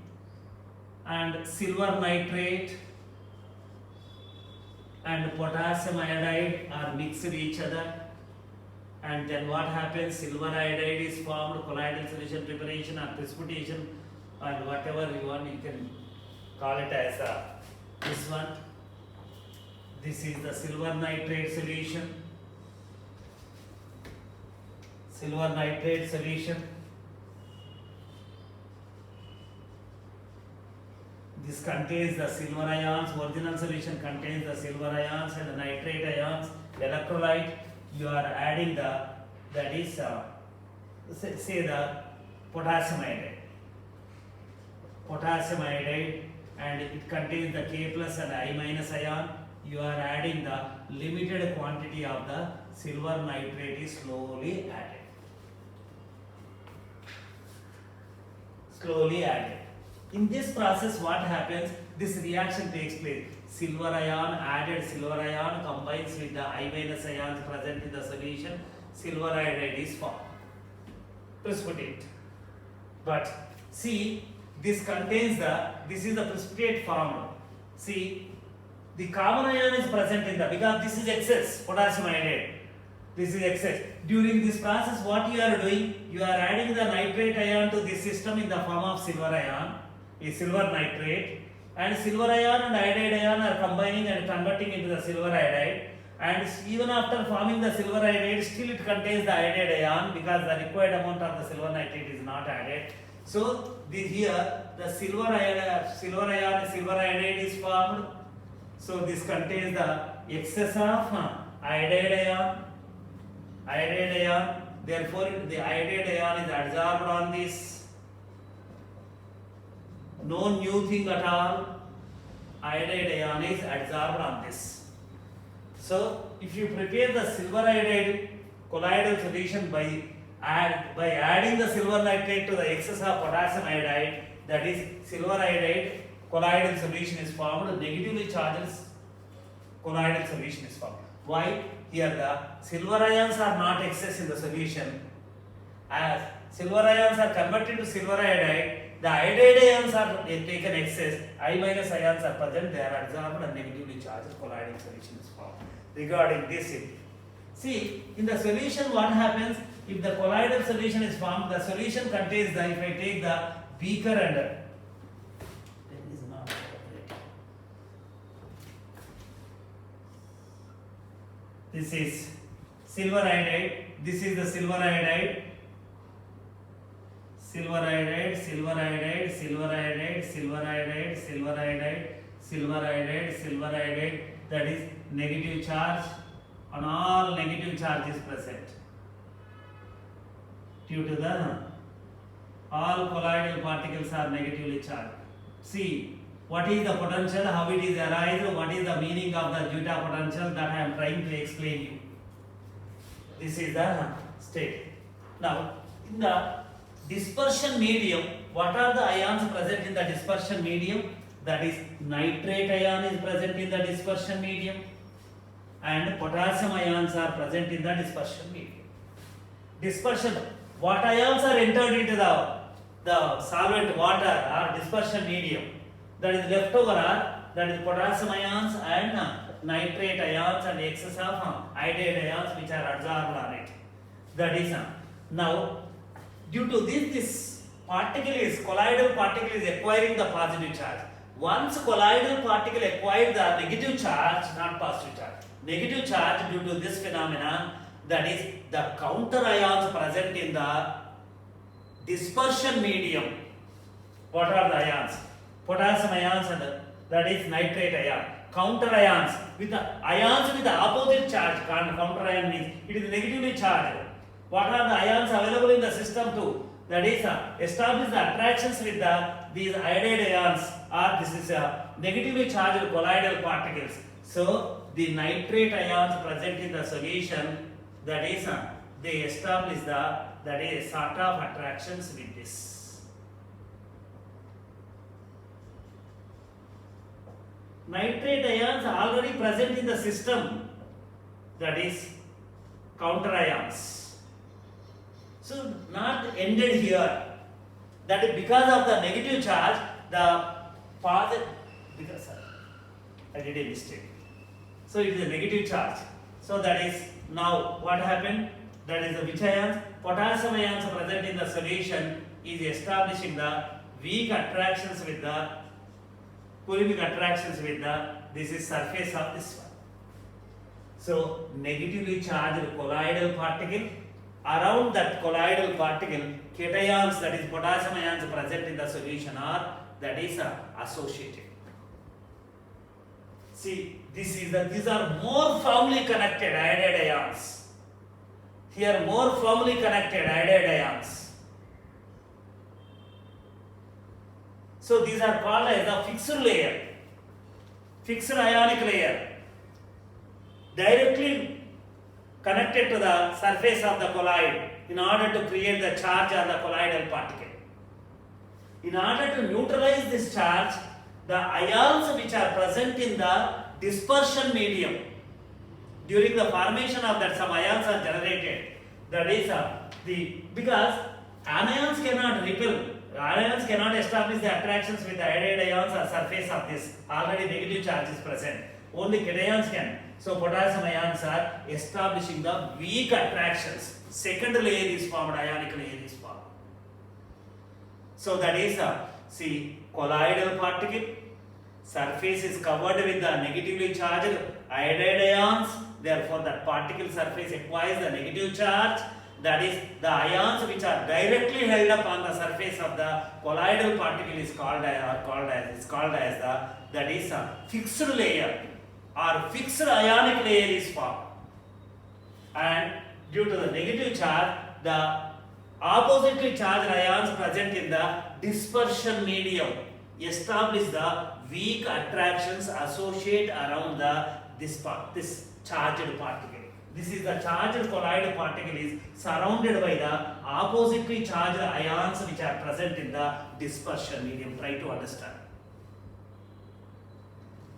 and silver nitrate and potassium iodide are mixed with each other, and then what happens? Silver iodide is formed, colloidal solution preparation or precipitation, and whatever you want, you can call it as this one. This is the silver nitrate solution. Silver nitrate solution. This contains the silver ions. Original solution contains the silver ions and the nitrate ions. Electrolyte, you are adding the, that is say the potassium iodide. Potassium iodide, and it contains the K plus and I minus ion. You are adding the limited quantity of the silver nitrate is slowly added. In this process, what happens? This reaction takes place. Silver ion, added silver ion combines with the I minus ions present in the solution. Silver iodide is formed. Precipitate. But see, this contains the, this is the precipitate formed. See, the carbon ion is present in the, because this is excess potassium iodide. This is excess. During this process, what you are doing? You are adding the nitrate ion to this system in the form of silver ion, is silver nitrate, and silver ion and iodide ion are combining and converting into the silver iodide. And even after forming the silver iodide, still it contains the iodide ion because the required amount of the silver nitrate is not added. So here the silver ion silver iodide is formed. So this contains the excess of iodide ion. Therefore, the iodide ion is adsorbed on this. No new thing at all. Iodide ion is adsorbed on this. So, if you prepare the silver iodide colloidal solution by adding the silver nitrate to the excess of potassium iodide, that is silver iodide colloidal solution is formed. Negatively charged colloidal solution is formed. Why? Here the silver ions are not excess in the solution. As silver ions are converted to silver iodide, the iodide ions are taken excess. I minus ions are present, they are absorbed and negatively charged colloidal solution is formed. Regarding this, see, in the solution what happens? If the colloidal solution is formed, the solution contains the, if I take the beaker and this is silver iodide, this is the silver iodide, silver iodide, silver iodide, silver iodide, silver iodide, silver iodide, silver iodide, silver iodide, that is negative charge, and all negative charge is present due to the all colloidal particles are negatively charged. See, what is the potential, how it is arised, what is the meaning of the zeta potential, that I am trying to explain you. This is the state. Now, in the dispersion medium, what are the ions present in the dispersion medium? That is nitrate ion is present in the dispersion medium, and potassium ions are present in the dispersion medium. Dispersion, what ions are entered into the solvent water or dispersion medium? That is left over are, that is potassium ions and nitrate ions and excess of iodide ions which are adsorbed on it. That is now due to this particle is, colloidal particle is acquiring the positive charge. Once colloidal particle acquired the negative charge, not positive charge, negative charge due to this phenomenon, that is the counter ions present in the dispersion medium. What are the ions? Potassium ions and that is nitrate ion. Counter ions with the ions with the opposite charge. Counter ion means it is negatively charged. What are the ions available in the system too? That is establish the attractions with these iodide ions, or this is negatively charged colloidal particles. So the nitrate ions present in the solution, that is they establish that is sort of attractions with this. Nitrate ions are already present in the system, that is counter ions. So not ended here. That is because of the negative charge, the positive, because I did a mistake. So it is a negative charge. So that is now what happened? That is which ions? Potassium ions are present in the solution is establishing the weak attractions with the coulombic attractions with this is surface of this one. So negatively charged colloidal particle, around that colloidal particle cations, that is potassium ions present in the solution, are that is associated. See, these are more firmly connected iodide ions. Here more firmly connected iodide ions. So these are called as a fixed layer, fixed ionic layer, directly connected to the surface of the colloid in order to create the charge on the colloidal particle. In order to neutralize this charge, the ions which are present in the dispersion medium, during the formation of that, some ions are generated. That is because anions cannot repel. Ions cannot establish the attractions with the iodide ions or surface of this. Already negative charge is present. Only cations can. So potassium ions are establishing the weak attractions. Second layer is formed, ionic layer is formed. So that is see, colloidal particle, surface is covered with the negatively charged iodide ions. Therefore, that particle surface acquires the negative charge. That is, the ions which are directly held up on the surface of the colloidal particle is called as that is a fixed layer or fixed ionic layer is formed. And due to the negative charge, the oppositely charged ions present in the dispersion medium establish the weak attractions associated around this charged particle. This is the charged colloidal particle is surrounded by the oppositely charged ions which are present in the dispersion medium. Try to understand.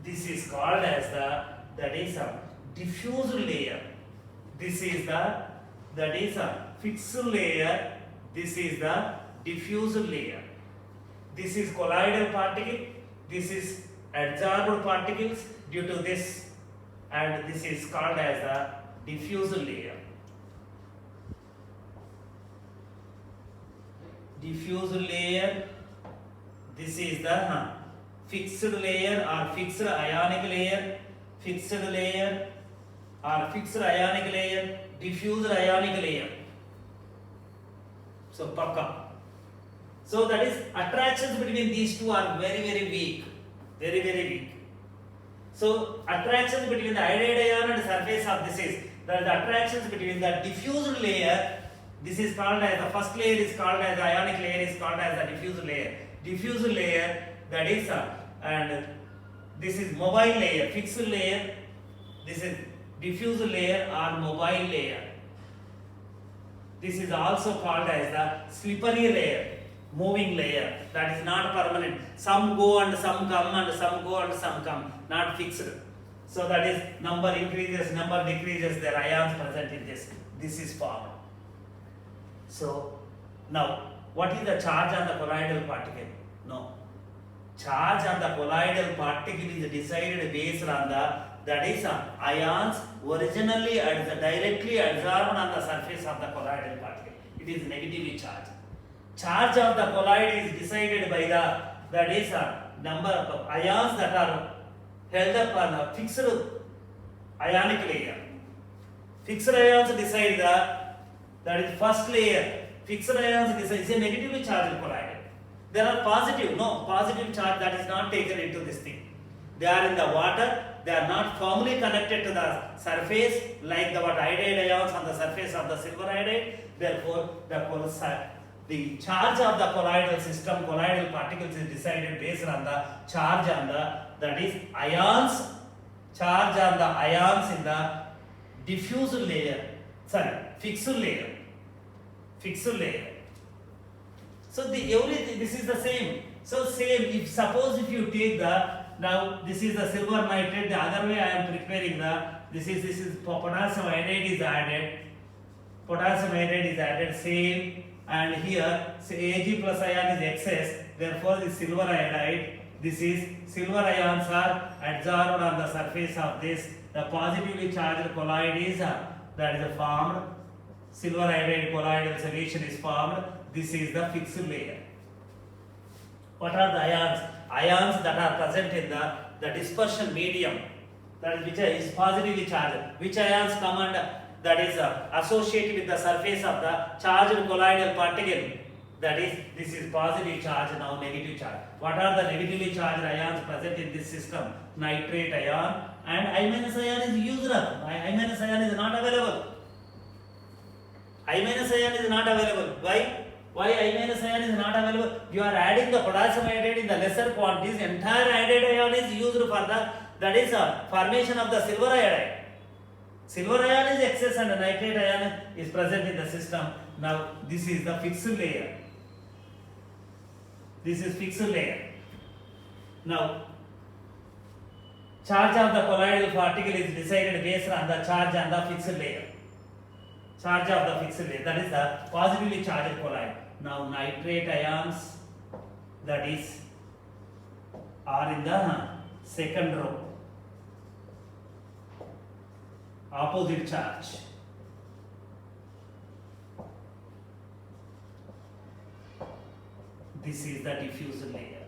This is called as that is a diffuse layer. This is that is a fixed layer. This is the diffuse layer. This is colloidal particle. This is adsorbed particles due to this, and this is called as the diffuse layer. Diffuse layer. This is the fixed layer or fixed ionic layer. Fixed layer or fixed ionic layer. Diffused ionic layer. So pakka. So that is, attractions between these two are very weak. Very weak. So attractions between the iodide ion and the surface of this is the attractions between the diffused layer. This is called as the first layer is called as the ionic layer is called as the diffused layer. Diffused layer, that is and this is mobile layer, fixed layer. This is diffused layer or mobile layer. This is also called as the slippery layer, moving layer. That is not permanent. Some go and some come and some go and some come. Not fixed. So that is, number increases, number decreases, there are ions present in this. This is formed. So now, what is the charge on the colloidal particle? No. Charge on the colloidal particle is decided based on that is ions originally directly adsorbed on the surface of the colloidal particle. It is negatively charged. Charge of the colloid is decided by that is number of ions that are held up on a fixed ionic layer. Fixed ions decide that is first layer, Fixed ions is a negatively charged colloid. There are positive charge that is not taken into this thing. They are in the water, they are not firmly connected to the surface like the iodide ions on the surface of the silver iodide. Therefore, the charge of the colloidal system, colloidal particles is decided based on the charge on the, that is ions, charge on the ions in the diffuse layer, fixed layer. So this is the same. So same, if suppose if you take the, now this is the silver nitrate, the other way I am preparing this is potassium iodide is added, same, and here say Ag plus ion is excess, therefore this silver iodide, this is silver ions are adsorbed on the surface of this, the positively charged colloid is that is formed, silver iodide colloidal solution is formed, this is the fixed layer. What are the ions? Ions that are present in the dispersion medium, that is which is positively charged. Which ions come and that is associated with the surface of the charged colloidal particle? That is, this is positive charge, now negative charge. What are the negatively charged ions present in this system? Nitrate ion and I- ion is used up. I- ion is not available. I- ion is not available. Why? Why ion is not available? You are adding the potassium iodide in the lesser quantities. Entire iodide ion is used for the, that is formation of the silver iodide. Silver ion is excess and nitrate ion is present in the system. Now this is the fixed layer. This is fixed layer. Now charge of the colloidal particle is decided based on the charge on the fixed layer. Charge of the fixed layer, that is the positively charged colloid. Now nitrate ions, that is, are in the second row. Opposite charge. This is the diffuse layer.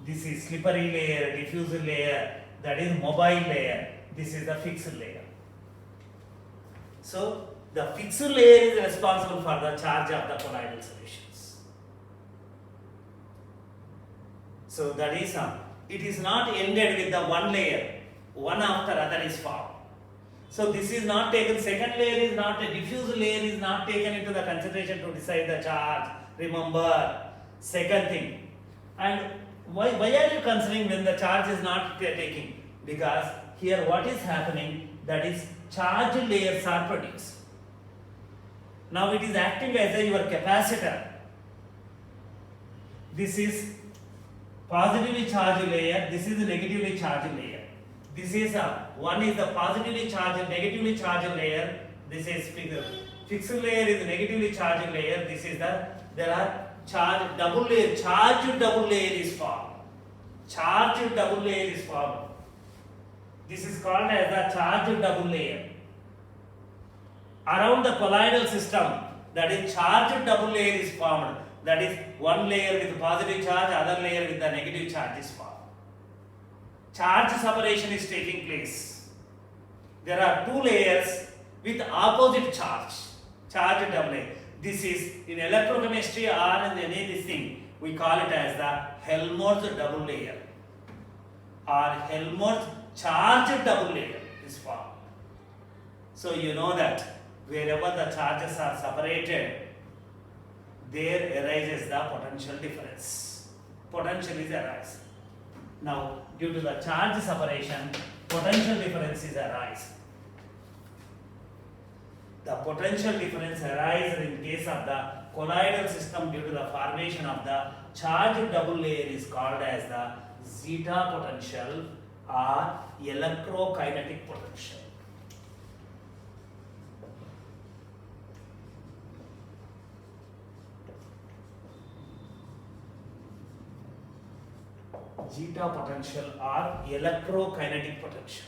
This is slippery layer, diffuse layer, that is mobile layer. This is the fixed layer. So the fixed layer is responsible for the charge of the colloidal solutions. So that is it is not ended with the one layer, one after other is formed. So this is not taken, second layer is not, a diffuse layer is not taken into the consideration to decide the charge. Remember, second thing. And why are you considering when the charge is not taking? Because here what is happening, that is charged layers are produced. Now it is acting as your capacitor. This is positively charged layer, this is the negatively charged layer. This is one is the positively charged, negatively charged layer. This is fixed layer is the negatively charged layer. This is there are charged double layer. Charged double layer is formed. Charged double layer is formed. This is called as the charged double layer. Around the colloidal system, that is charged double layer is formed. That is one layer with positive charge, other layer with the negative charge is formed. Charge separation is taking place. There are two layers with opposite charge. Charge double layer. This is in electrochemistry or in any this thing, we call it as the Helmholtz double layer or Helmholtz charged double layer is formed. So you know that wherever the charges are separated, there arises the potential difference. Potential is arise. Now, due to the charge separation, potential differences arise. The potential difference arises in case of the colloidal system due to the formation of the charged double layer is called as the zeta potential or electrokinetic potential. Zeta potential or electrokinetic potential.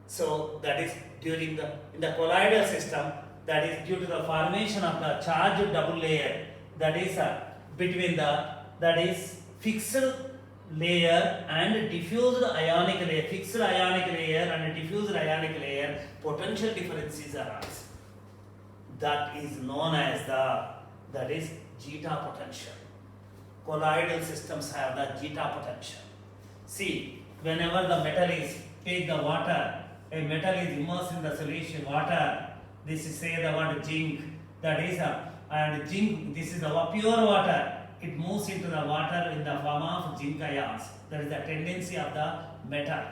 So that is during in the colloidal system, that is due to the formation of the charged double layer, that is between the, that is fixed layer and diffused ionic layer, fixed ionic layer and diffused ionic layer, potential differences arise. That is known as that is zeta potential. Colloidal systems have the zeta potential. See, whenever the metal is, take the water, a metal is immersed in the solution water, this is say the word zinc, that is and zinc, this is our pure water, it moves into the water in the form of zinc ions. That is the tendency of the metal,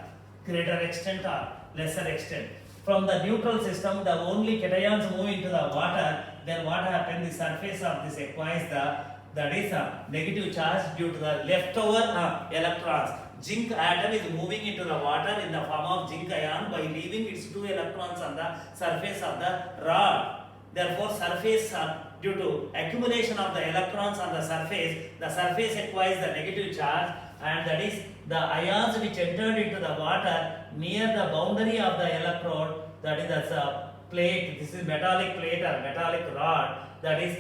greater extent or lesser extent. From the neutral system, the only cations move into the water, then what happens, the surface of this acquires that is a negative charge due to the leftover electrons. Zinc atom is moving into the water in the form of zinc ion by leaving its 2 electrons on the surface of the rod. Therefore, surface due to accumulation of the electrons on the surface acquires the negative charge, and that is the ions which entered into the water near the boundary of the electrode, that is as a plate, this is metallic plate or metallic rod, that is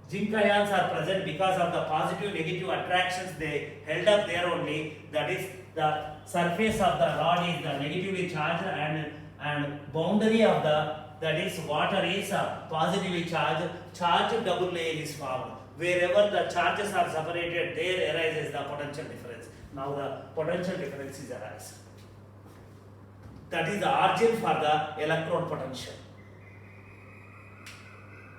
zinc ions are present because of the positive negative attractions they held up there only, that is the surface of the rod is the negatively charged and boundary of the that is water is positively charged, charged double layer is formed. Wherever the charges are separated, there arises the potential difference. Now the potential differences arise. That is the origin for the electrode potential.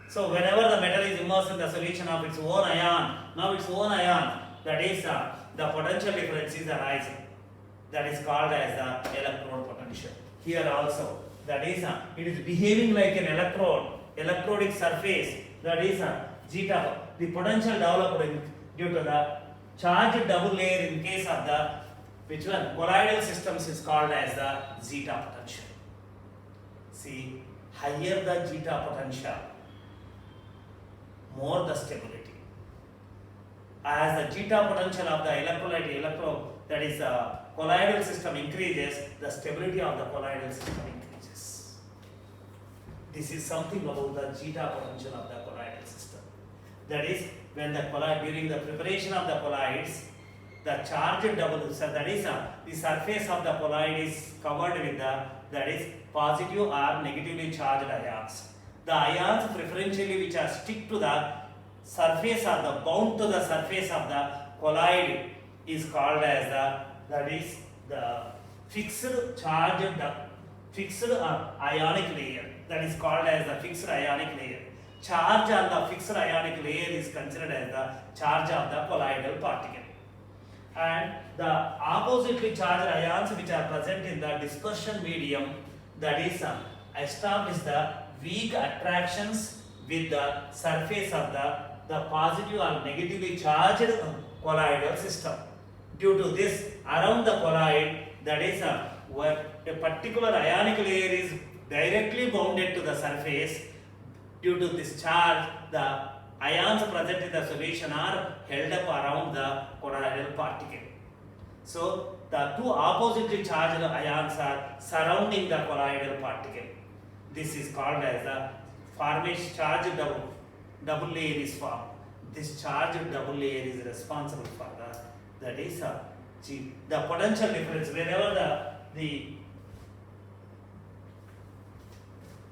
So whenever the metal is immersed in the solution of its own ion, now its own ion, that is the potential differences arise. That is called as the electrode potential. Here also, that is it is behaving like an electrodic surface, that is zeta. The potential developed due to the charged double layer in case of the which one colloidal systems is called as the zeta potential. See, higher the zeta potential, more the stability. As the zeta potential of the electrolyte that is colloidal system increases, the stability of the colloidal system increases. This is something about the zeta potential of the colloidal system. That is, when the during the preparation of the colloids, the charged double, so that is the surface of the colloid is covered with that is positive or negatively charged ions. The ions preferentially which are stick to the surface or the bound to the surface of the colloid is called as that is the fixed ionic layer, that is called as the fixed ionic layer. Charge on the fixed ionic layer is considered as the charge of the colloidal particle. And the oppositely charged ions which are present in the dispersion medium, that is establish the weak attractions with the surface of the positive or negatively charged colloidal system. Due to this, around the colloid, that is where a particular ionic layer is directly bounded to the surface, due to this charge, the ions present in the solution are held up around the colloidal particle. So, the two oppositely charged ions are surrounding the colloidal particle. This is called as the formation charged double layer is formed. This charged double layer is responsible for that is the potential difference. Whenever the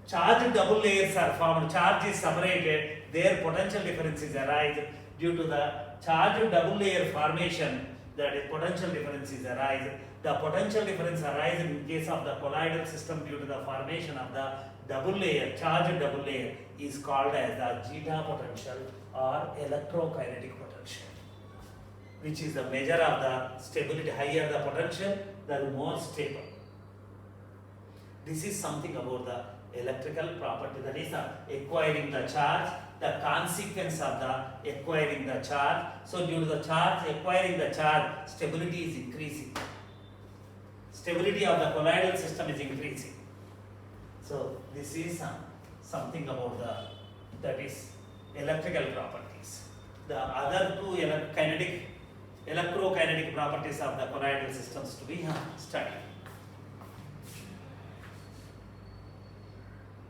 charged double layers are formed, charge is separated, their potential differences arise. Due to the charged double layer formation, that is potential differences arise. The potential difference arises in case of the colloidal system due to the formation of the double layer, charged double layer is called as the zeta potential or electrokinetic potential, which is the measure of the stability. Higher the potential, the more stable. This is something about the electrical property, that is acquiring the charge, the consequence of the acquiring the charge. So due to the charge, acquiring the charge, stability is increasing. Stability of the colloidal system is increasing. So this is something about that is electrical properties. The other two electrokinetic properties of the colloidal systems to be studied.